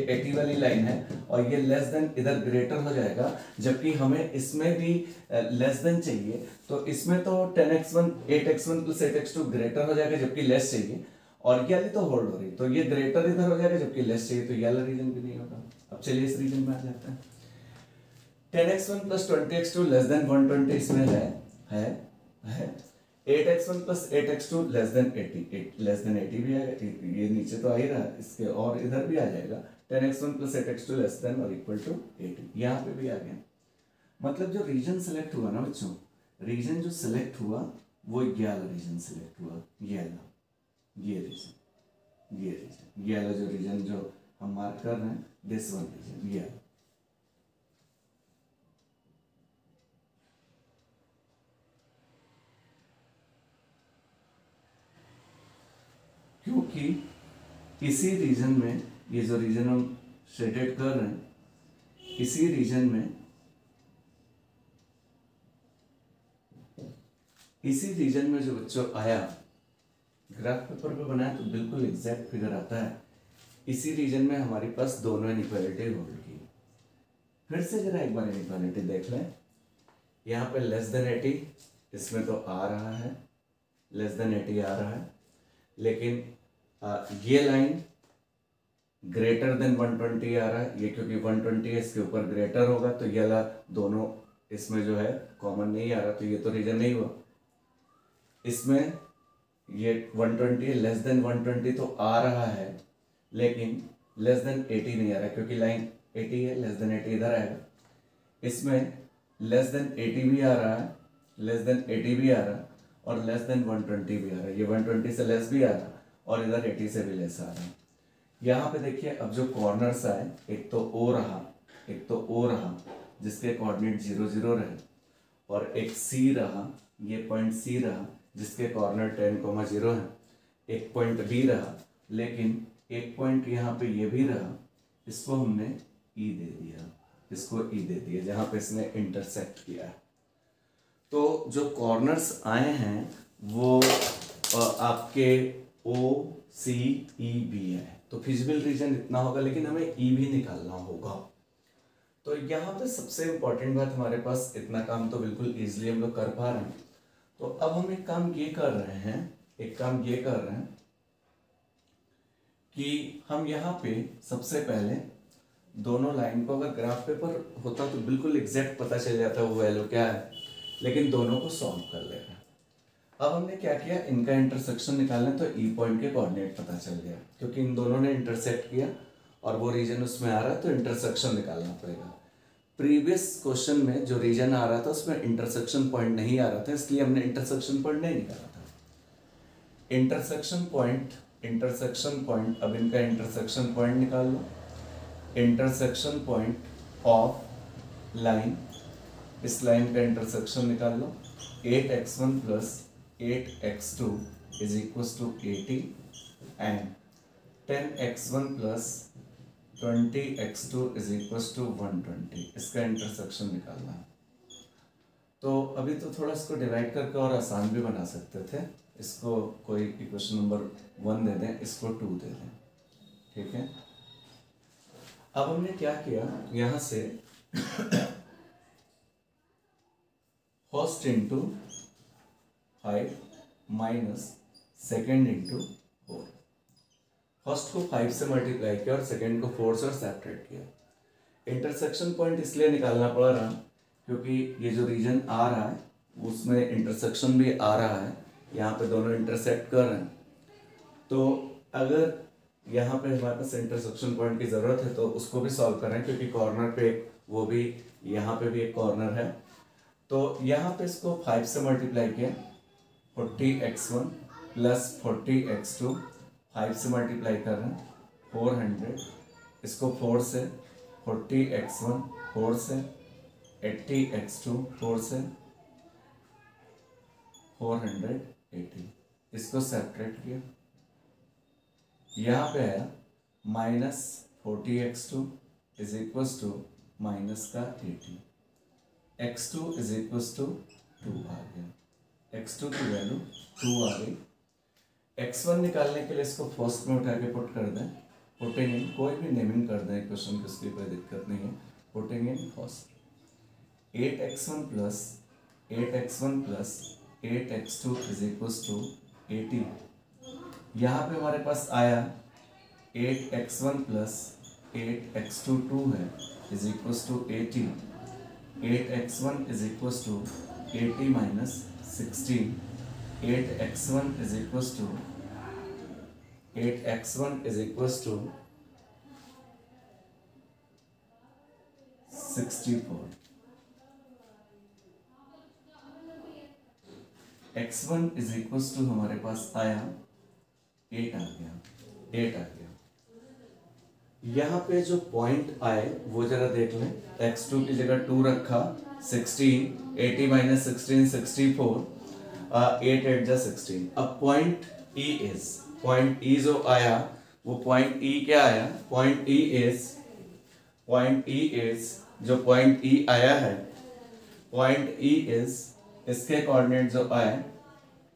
80 वाली लाइन है और ये लेस देन इधर ग्रेटर हो जाएगा, जबकि हमें इसमें भी लेस देन चाहिए, तो इसमें तो 10x1 8x1 plus 8x2 greater हो जाएगा, जबकि लेस चाहिए, और ये वाली तो होल्ड हो रही, तो ये ग्रेटर इधर हो जाएगा जबकि लेस चाहिए, तो ये वाला रीजन भी नहीं होगा। अब चलिए इस रीजन में आ जाते हैं। 10x1 plus 20x2 less than 120 इसमें है 8x1 plus 8x2 less than 80 भी आएगा, ये नीचे तो आ ही रहा है इसके, और इधर भी आ जाएगा 10x1 plus 8x2 less than और इक्वल टू 80, यहाँ पे भी आ गया। मतलब जो रीजन सेलेक्ट हुआ ना बच्चों, रीजन जो सेलेक्ट हुआ वो येलो रीजन सिलेक्ट हुआ, येलो, ये रीजन, ये रीजन, येलो जो रीजन जो हम मार्क कर रहे हैं, दिस वन रीजन येलो। क्योंकि इसी रीजन में, ये जो रीजन हम शेडेड कर रहे हैं, इसी रीजन में, इसी रीजन में जो बच्चों आया, ग्राफ पेपर पे बनाया तो बिल्कुल एग्जैक्ट फिगर आता है। इसी रीजन में हमारे पास दोनों इनइक्वालिटी होगी। फिर से जरा एक बार इनइक्वालिटी देख लें। यहाँ पे लेस देन 80, इसमें तो आ रहा है, लेस देन 80 आ रहा है, लेकिन ये लाइन ग्रेटर देन 120 आ रहा है। ये क्योंकि 120 है, इसके ऊपर ग्रेटर होगा, तो ये वाला दोनों इसमें जो है कॉमन नहीं आ रहा, तो ये तो रीजन नहीं हुआ। इसमें ये 120 लेस देन 120 तो आ रहा है, लेकिन लेस देन 80 नहीं आ रहा, क्योंकि लाइन 80 है, लेस देन 80 इधर आएगा। इसमें लेस देन 80 भी आ रहा है, लेस देन 80 भी आ रहा है, और लेस देन 120 भी आ रहा है। ये 120 से लेस भी आ रहा है, और इधर 80 से भी लेस आ रहा है। यहाँ पे देखिए, अब जो कॉर्नर्स आए, एक तो ओ रहा, एक तो ओ रहा जिसके कोऑर्डिनेट 0 0 रहे, और एक सी रहा, ये पॉइंट सी रहा जिसके कॉर्नर 10, 0 है। एक पॉइंट बी रहा, लेकिन एक पॉइंट यहाँ पे ये भी रहा, इसको हमने ई दे दिया, इसको ई दे दिया, जहाँ पे इसने इंटरसेक्ट किया है। तो जो कॉर्नर्स आए हैं वो आपके ओ सी ई बी है, तो फिजिबल रीजन इतना होगा, लेकिन हमें ई भी निकालना होगा। तो यहाँ पे सबसे इंपॉर्टेंट बात, हमारे पास इतना काम तो बिल्कुल इजीली हम लोग कर पा रहे हैं। तो अब हम एक काम ये कर रहे हैं, एक काम ये कर रहे हैं कि हम यहाँ पे सबसे पहले दोनों लाइन को, अगर ग्राफ पेपर होता तो बिल्कुल एग्जैक्ट पता चल जाता वो वैल्यू क्या है, लेकिन दोनों को सॉल्व कर ले रहे हैं। अब हमने क्या किया, इनका इंटरसेक्शन निकालना, तो ई पॉइंट के कोऑर्डिनेट पता चल गया, क्योंकि इन दोनों ने इंटरसेक्ट किया और वो रीजन उसमें आ रहा है, तो इंटरसेक्शन निकालना पड़ेगा। प्रीवियस क्वेश्चन में जो रीजन आ रहा था उसमें इंटरसेक्शन पॉइंट नहीं आ रहा था, इसलिए हमने इंटरसेक्शन पॉइंट नहीं निकाला था। इंटरसेक्शन पॉइंट, अब इनका इंटरसेक्शन पॉइंट निकाल लो। इंटरसेक्शन पॉइंट ऑफ लाइन, इस लाइन का इंटरसेक्शन निकाल लो। 8x1 plus 8x2 is equal to 80 and 10x1 plus 20x2 is equal to 120, इसका इंटरसेक्शन निकालना है। तो अभी तो थोड़ा इसको डिवाइड करके और आसान भी बना सकते थे। इसको कोई इक्वेशन नंबर 1 दे दें, इसको 2 दे दें, ठीक है। अब हमने क्या किया, यहां से first into 5 minus second into 4, first को 5 से मल्टीप्लाई किया और सेकेंड को 4 से सेपरेट किया। इंटरसेक्शन पॉइंट इसलिए निकालना पड़ रहा क्योंकि ये जो रीजन आ रहा है उसमें इंटरसेक्शन भी आ रहा है, यहाँ पे दोनों इंटरसेक्ट कर रहे हैं। तो अगर यहाँ पे हमारे पास इंटरसेक्शन पॉइंट की ज़रूरत है तो उसको भी सॉल्व करें, क्योंकि कॉर्नर पे वो भी, यहाँ पे भी एक कॉर्नर है। तो यहाँ पे इसको 5 से मल्टीप्लाई किया, 40x1 प्लस 40x2, 5 से मल्टीप्लाई कर रहे हैं 400, इसको 4 से, 40x1 4 से, 80x2 4 से, 480, इसको सेपरेट किया। यहाँ पे आया minus 40x2 is equal to minus का 80, x2 इज इक्वल टू 2 आ गया, x2 की वैल्यू 2 आ गई। x1 निकालने के लिए इसको फर्स्ट में उठा के पुट कर दें, पुटिंग इन, कोई भी नेमिंग कर दें क्वेश्चन की, उसकी कोई दिक्कत नहीं है। Putting in first 8x1 plus 8x2 is equal to 80। यहाँ पे हमारे पास आया 8x1 प्लस 8x2 2 है, is equal to 80। 8x1 is equal to 80 minus 16, 8x1 is equal to 64। x1 is equal to हमारे पास आया 8 आ गया, 8 आ गया। यहाँ पे जो पॉइंट आए वो जरा देख लें। x2 की जगह 2 रखा, 16, 80 माइनस 16 64, 8 8 जा 16। अब पॉइंट E जो आया वो पॉइंट E क्या आया, पॉइंट E इज जो पॉइंट E आया है, पॉइंट E इज इसके कोऑर्डिनेट जो आए,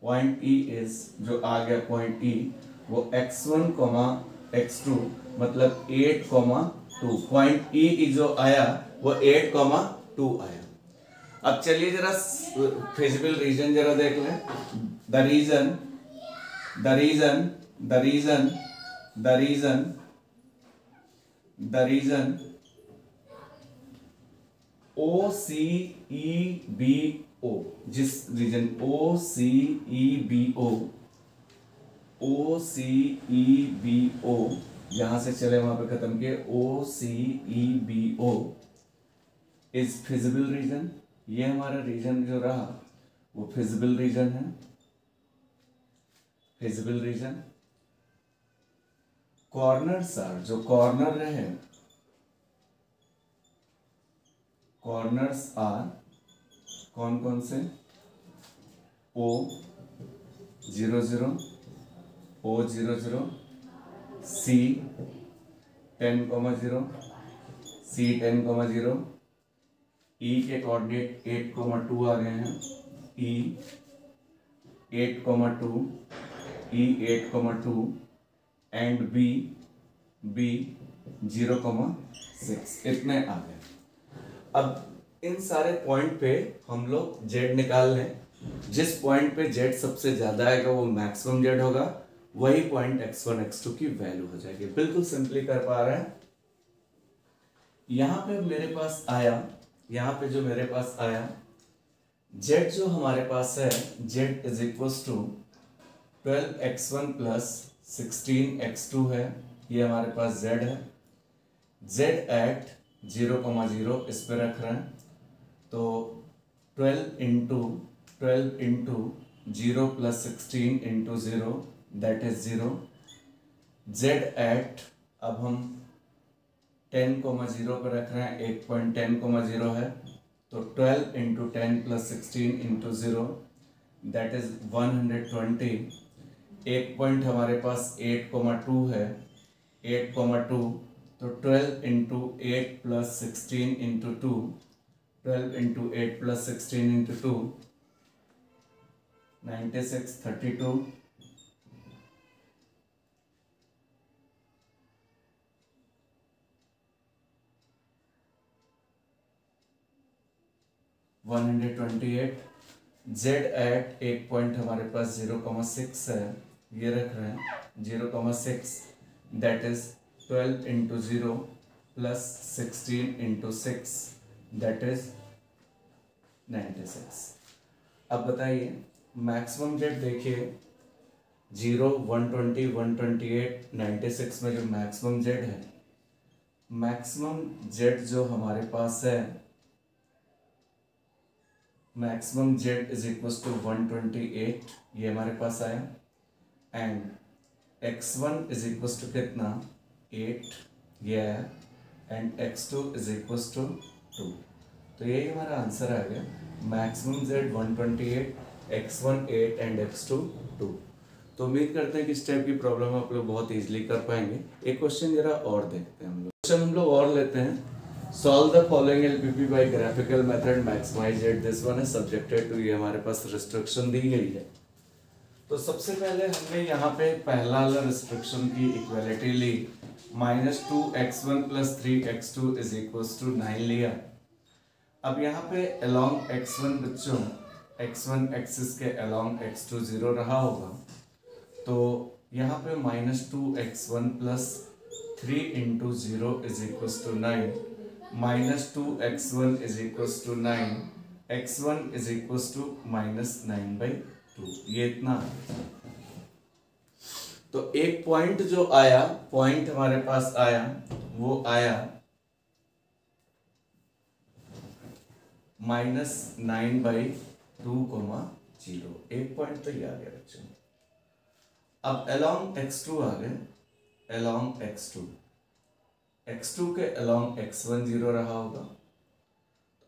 पॉइंट E इज जो आ गया पॉइंट E वो x1 x2 मतलब 8,2। पॉइंट E जो आया वो 8,2 आया। अब चलिए जरा फिजिबल रीजन जरा देख लें। द रीजन OCEBO, जिस रीजन OCEBO यहां से चले वहां पे खत्म किए, OCEBO इज फिजिबल रीजन। ये हमारा रीजन जो रहा वो फिजिबल रीजन है, फिजिबल रीजन। कॉर्नर्स आर, जो कॉर्नर रहे, कॉर्नर्स आर कौन कौन से, O00, O00, C10,0, C10,0, E के कोऑर्डिनेट 8,2 आ गए हैं, E 8,2, E 8,2 एंड B 0,6, इतने आ गए। अब इन सारे पॉइंट पे हम लोग Z निकाल लें। जिस पॉइंट पे Z सबसे ज्यादा आएगा वो मैक्सिमम Z होगा, वही पॉइंट x1 x2 की वैल्यू हो जाएगी। बिल्कुल सिंपली कर पा रहे हैं। यहां पे मेरे पास आया, यहां पे जो मेरे पास आया Z जो हमारे पास है, Z is equal to 12x1 plus 16x2 है, ये हमारे पास Z है। Z एट 0,0 इस पे रख रहे हैं, तो 12 इंटू 0 प्लस 16 इंटू 0 दैट इज 0। Z एट अब हम 10,0 पे रख रहे हैं, 8.10,0 है, तो 12 इंटू 10 प्लस 16 इंटू 0 दैट इज 120। एक पॉइंट हमारे पास 8,2 है, 8,2, तो 12 into 8 plus 16 into 2, 12 into 8 plus 16 into 2, 96, 32, 128। Z at एक पॉइंट हमारे पास 0,6 है, ये रख रहे हैं 0,6, that is 12 into 0 plus 16 into 6 that is 96। अब बताइए मैक्सिमम Z देखिए, 0, 120, 128, 96 में जो मैक्सिमम Z है, मैक्सिमम Z जो हमारे पास है, maximum Z is equal to 128, ये हमारे पास आया, and x1 is equal to कितना, 8, ये आया, and x2 is equal to 2। तो यही हमारा आंसर आ गया, maximum Z 128, x1 8 and x2 2। तो उम्मीद करते हैं कि इस टाइप की प्रॉब्लम आप लोग बहुत इजीली कर पाएंगे। एक क्वेश्चन जरा और देखते हैं हम लोग। क्वेश्चन हम लोग और लेते हैं। Solve the following LPP by graphical method, maximize Z. This one is subjected to, ये हमारे पास रिस्ट्रिक्शन दी गई है। तो सबसे पहले हमने यहाँ पे पहला वाला रिस्ट्रिक्शन की इक्वालिटी ली, -2x1 plus 3x2 is equal to 9 लिया। अब यहाँ पे along x1 बच्चों, x1 एक्सिस के along x2 0 रहा होगा, तो यहाँ पे -2x1 plus 3 into 0 is equal to 9, -2x1 is equal to 9, x1 is equal to -9/2, ये इतना। तो एक पॉइंट जो आया, पॉइंट हमारे पास आया, वो आया -9/2, 0, एक पॉइंट तो ये आ गया बच्चों। अब along x2 आ गए, along x2, x2 के along x1 0 रहा होगा।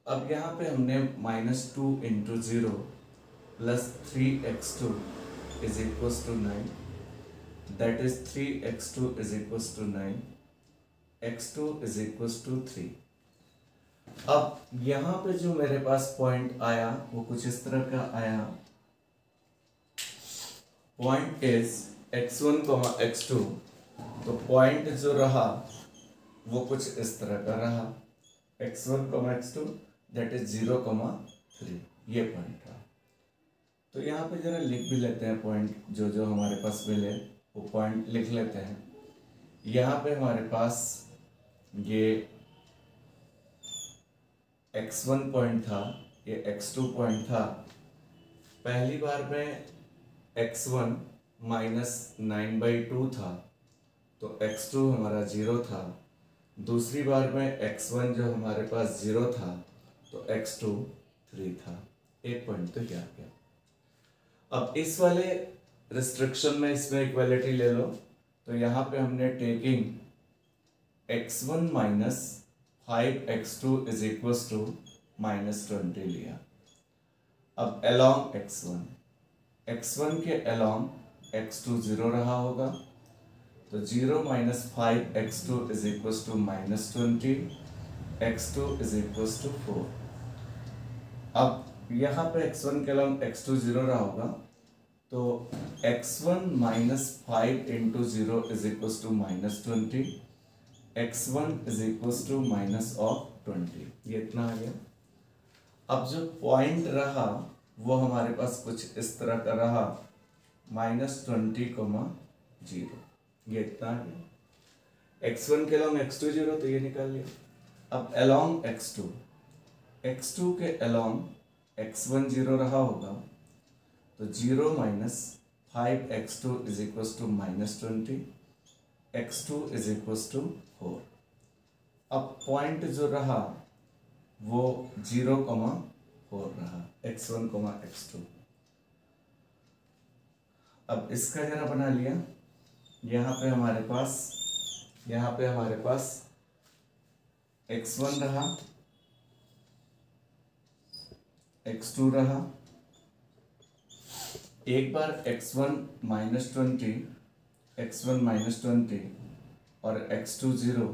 अब यहाँ पे हमने -2 into 0 plus 3x2 is equals to 9, that is 3x2 is equals to 9, x2 is equals to 3। अब यहाँ पे जो मेरे पास पॉइंट आया वो कुछ इस तरह का आया, पॉइंट इज x1, x2, तो पॉइंट जो रहा वो कुछ इस तरह का रहा, x1, x2 दैट इज 0, 3, ये पॉइंट रहा। तो यहाँ पे जरा लिख भी लेते हैं पॉइंट जो जो हमारे पास मिले वो पॉइंट लिख लेते हैं। यहाँ पे हमारे पास ये x1 पॉइंट था, ये x2 पॉइंट था। पहली बार में x1 -9/2 था तो x2 हमारा 0 था। दूसरी बार में x1 जो हमारे पास 0 था तो x2 3 था, एक पॉइंट तो क्या गया। अब इस वाले रिस्ट्रिक्शन में इसमें इक्वालिटी ले लो, तो यहाँ पे हमने taking x1 minus 5x2 is equals to -20 लिया। अब along x1 के along x2 0 रहा होगा, तो 0 - 5x2 is equals to -20, x2 is equals to 4। अब यहाँ पे x1 के along x2 0 रहा होगा, तो x1 - 5 into 0 is equals to -20, x1 is equals to -20, ये इतना आ गया। अब जो पॉइंट रहा वो हमारे पास कुछ इस तरह का रहा, -20, 0, ये इतना आ गया। x1 के along x2 0 तो ये निकाल लिया। अब along x2 के along x1 0 रहा होगा, तो 0 - 5x2 is equals to -20, x2 is equals to 4। अब पॉइंट जो रहा वो 0, 4 रहा, x1, x2। अब इसका जरा बना लिया। यहाँ पे हमारे पास x1 रहा, x2 रहा। एक बार x1 -20 और x2 0,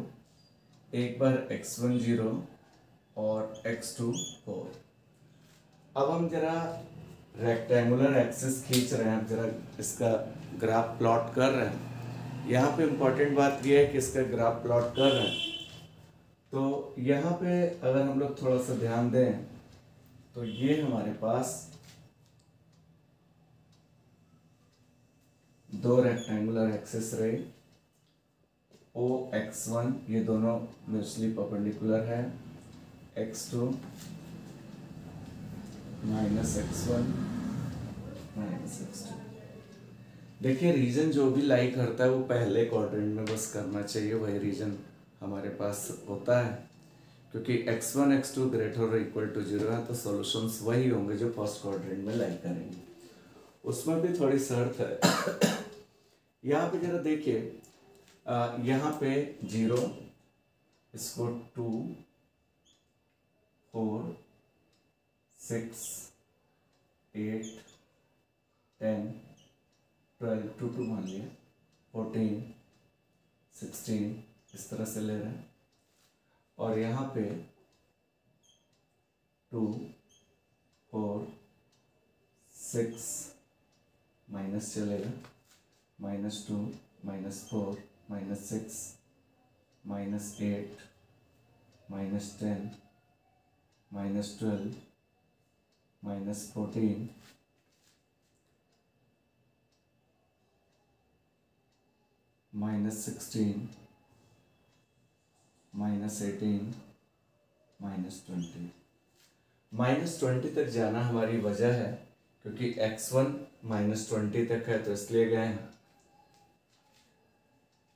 एक बार x1 0 और x2 4। अब हम जरा रेक्टेंगुलर एक्सिस खींच रहे हैं, जरा इसका ग्राफ प्लॉट कर रहे हैं। यहाँ पे इम्पोर्टेंट बात यह है कि इसका ग्राफ प्लॉट कर रहे हैं, तो यहाँ पे अगर हम लोग थोड़ा सा ध्यान दें तो ये हमारे पास दो रेक्टेंगुलर एक्सिस रहे, ओ x1, ये दोनों म्यूचुअली परपेंडिकुलर है, x2 -x1 -x2। देखिए रीजन जो भी लाई करता है वो पहले क्वाड्रेंट में बस करना चाहिए, वही रीजन हमारे पास होता है। क्योंकि x1 x2 ग्रेटर और इक्वल टू 0 है तो सॉल्यूशंस वही होंगे जो फर्स्ट क्वाड्रेंट में लाई करेंगे। उसमें भी थोड़ी शर्त है। यहाँ पे जरा देखिए, यहाँ पे 0, इसको 2, 4, 6, 8, 10, 12, 2 मान लिया, 14, 16 इस तरह से ले रहे हैं। और यहाँ पे 2, 4, 6 माइनस चलेगा, -2, -4, -6, -8, -10, -12, -14, -16, -18, -20। -20 तक जाना हमारी वजह है क्योंकि x1 -20 तक है, तो इसलिए गए हैं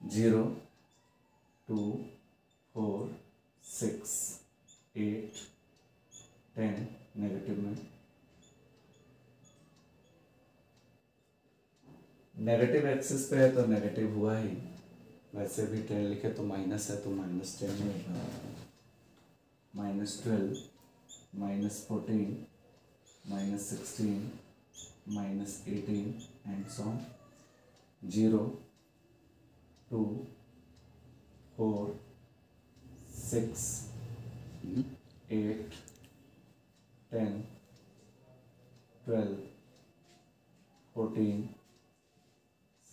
0, 2, 4, 6, 8, 10 नेगेटिव में, नेगेटिव एक्सिस पे है तो नेगेटिव हुआ ही, वैसे भी 10 लिखे तो माइनस है तो -10 होगा, -12, -14, -16, -18 एंड सो ऑन, 0, 2, 4, 6, 8, 10, 12, 14,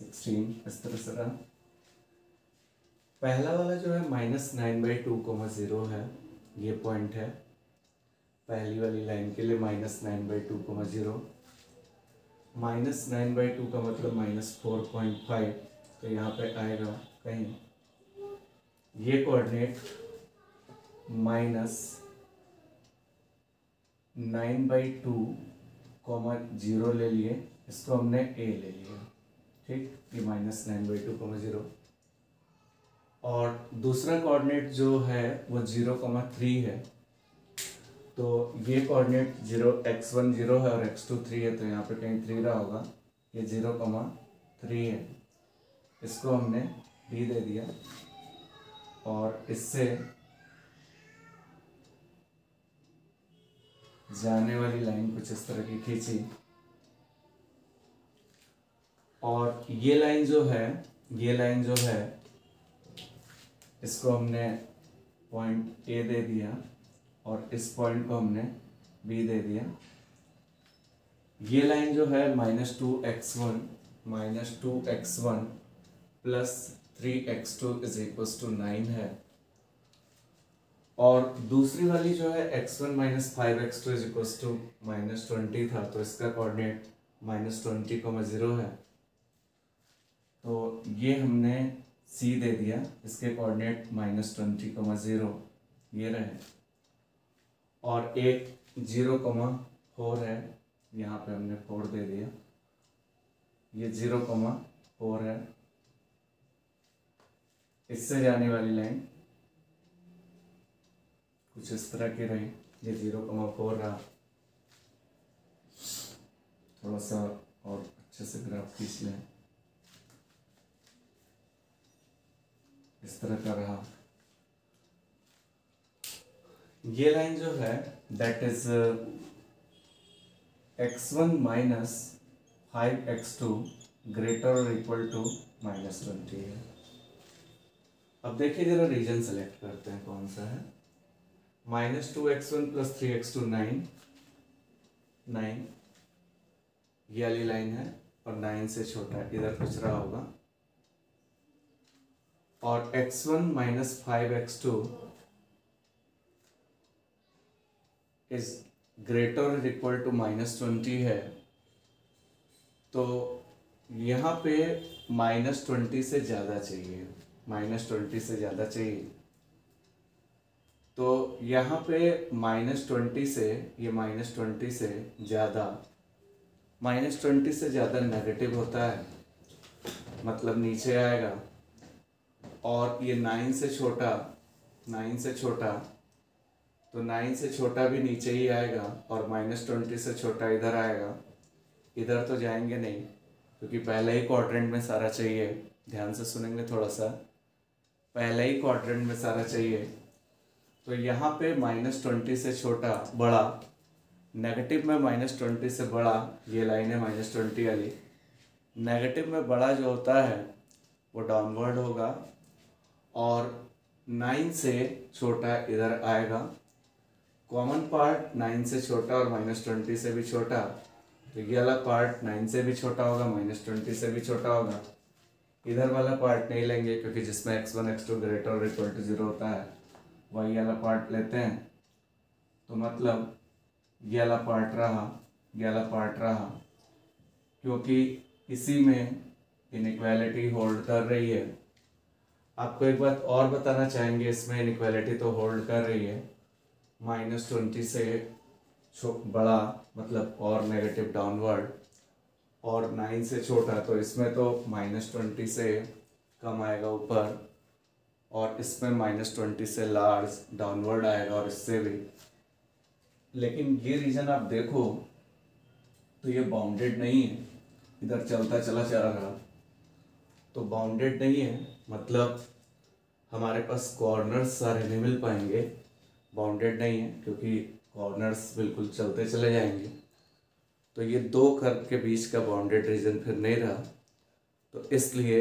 16, इस तरह से रहा। पहला वाला जो है -9/2, 0 है, ये पॉइंट है पहली वाली लाइन के लिए, -9/2, 0। -9/2 का मतलब -4.5, तो यहाँ पे आएगा कहीं ये कोऑर्डिनेट -9/2, 0 ले लिए, इसको हमने a ले लिया, ठीक, ये -9/2, 0। और दूसरा कोऑर्डिनेट जो है वो 0,3 है, तो ये कोऑर्डिनेट 0, x1 0 है और x2 3 है, तो यहाँ पे कहीं 3 रहा होगा, ये 0,3 है, इसको हमने b दे दिया और इससे जाने वाली लाइन कुछ इस तरह की खींची, और ये लाइन जो है इसको हमने पॉइंट ए दे दिया और इस पॉइंट को हमने बी दे दिया। ये लाइन जो है -2x1 प्लस 3x2 = 9 है, और दूसरी वाली जो है x1 - 5x2 = -20 था, तो इसका कोऑर्डिनेट -20,0 है, तो ये हमने c दे दिया, इसके कोऑर्डिनेट -20,0 ये रहे, और एक 0,4 है, यहाँ पे हमने 4 दे दिया, ये 0,4 है, इससे जाने वाली लाइन कुछ इस तरह की रही, ये 0,4 रहा। थोड़ा सा और अच्छे से ग्राफ खींच लें, इस तरह का रहा। ये लाइन जो है दैट इज x1 - 5x2 ≥ -20 है। अब देखिए जरा रीजन सेलेक्ट करते हैं कौन सा है। -2x1 + 3x2 9 ये वाली लाइन है, और 9 से छोटा इधर कुछ रहा होगा, और x1 - 5x2 ≥ -20 है, तो यहाँ पे -20 से ज़्यादा चाहिए, -20 से ज़्यादा चाहिए, तो यहाँ पे -20 से, ये -20 से ज़्यादा, -20 से ज़्यादा नेगेटिव होता है, मतलब नीचे आएगा, और ये 9 से छोटा, तो 9 से छोटा भी नीचे ही आएगा, और -20 से छोटा इधर आएगा, इधर तो जाएंगे नहीं क्योंकि पहले ही क्वाड्रेंट में सारा चाहिए। ध्यान से सुनेंगे थोड़ा सा, पहले ही क्वाड्रेंट में सारा चाहिए, तो यहाँ पे -20 से छोटा बड़ा, नेगेटिव में -20 से बड़ा, ये लाइन है -20 वाली, नेगेटिव में बड़ा जो होता है वो डाउनवर्ड होगा, और 9 से छोटा इधर आएगा, कॉमन पार्ट 9 से छोटा और -20 से भी छोटा, तो ये वाला पार्ट 9 से भी छोटा होगा, -20 से भी छोटा होगा, इधर वाला पार्ट नहीं लेंगे क्योंकि जिसमें x1 x2 ≥ 0 होता है वही वाला पार्ट लेते हैं, तो मतलब ये वाला पार्ट रहा, ये वाला पार्ट रहा, क्योंकि इसी में इनइक्वालिटी होल्ड कर रही है। आपको एक बात और बताना चाहेंगे, इसमें इनइक्वालिटी तो होल्ड कर रही है, -20 से बड़ा मतलब और नेगेटिव डाउनवर्ड, और 9 से छोटा, तो इसमें तो -20 से कम आएगा ऊपर, और इसमें -20 से लार्ज डाउनवर्ड आएगा, और इससे भी। लेकिन ये रीजन आप देखो तो ये बाउंडेड नहीं है, इधर चलता चला जा रहा तो बाउंडेड नहीं है, मतलब हमारे पास कॉर्नर्स सारे नहीं मिल पाएंगे। बाउंडेड नहीं है क्योंकि कॉर्नर्स बिल्कुल चलते चले जाएंगे, तो ये दो कर्व के बीच का बाउंडेड रीजन फिर नहीं रहा, तो इसलिए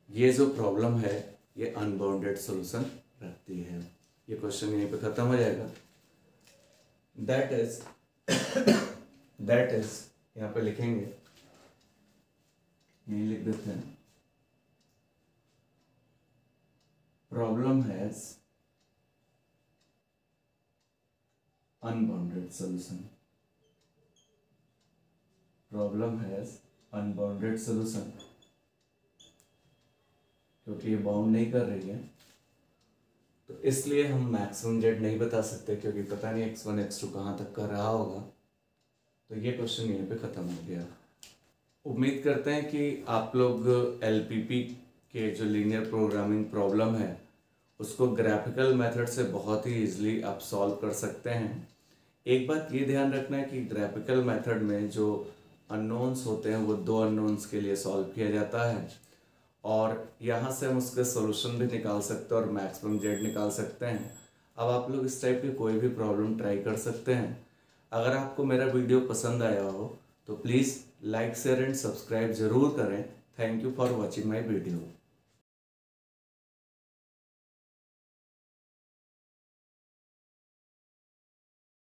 ये जो प्रॉब्लम है ये अनबाउंडेड सॉल्यूशन रखती है। ये क्वेश्चन यहीं पे खत्म हो जाएगा। दैट इज यहाँ पे लिखेंगे, यही लिख देते हैं, problem has unbounded solution. Problem has unbounded solution, क्योंकि ये बाउंड नहीं कर रही है तो इसलिए हम मैक्सिमम जेड नहीं बता सकते, क्योंकि पता नहीं x1 x2 कहाँ तक का रहा होगा। तो ये क्वेश्चन यहीं पे ख़त्म हो गया। उम्मीद करते हैं कि आप लोग LPP के जो लीनियर प्रोग्रामिंग प्रॉब्लम है उसको ग्राफिकल मेथड से बहुत ही ईजिली आप सॉल्व कर सकते हैं। एक बात ये ध्यान रखना है कि ग्राफिकल मेथड में जो अननोन्स होते हैं वो दो अननोन्स के लिए सॉल्व किया जाता है, और यहाँ से हम उसके सॉल्यूशन भी निकाल सकते हैं और मैक्सिमम जेड निकाल सकते हैं। अब आप लोग इस टाइप की कोई भी प्रॉब्लम ट्राई कर सकते हैं। अगर आपको मेरा वीडियो पसंद आया हो तो please like share and subscribe ज़रूर करें। Thank you for watching my video.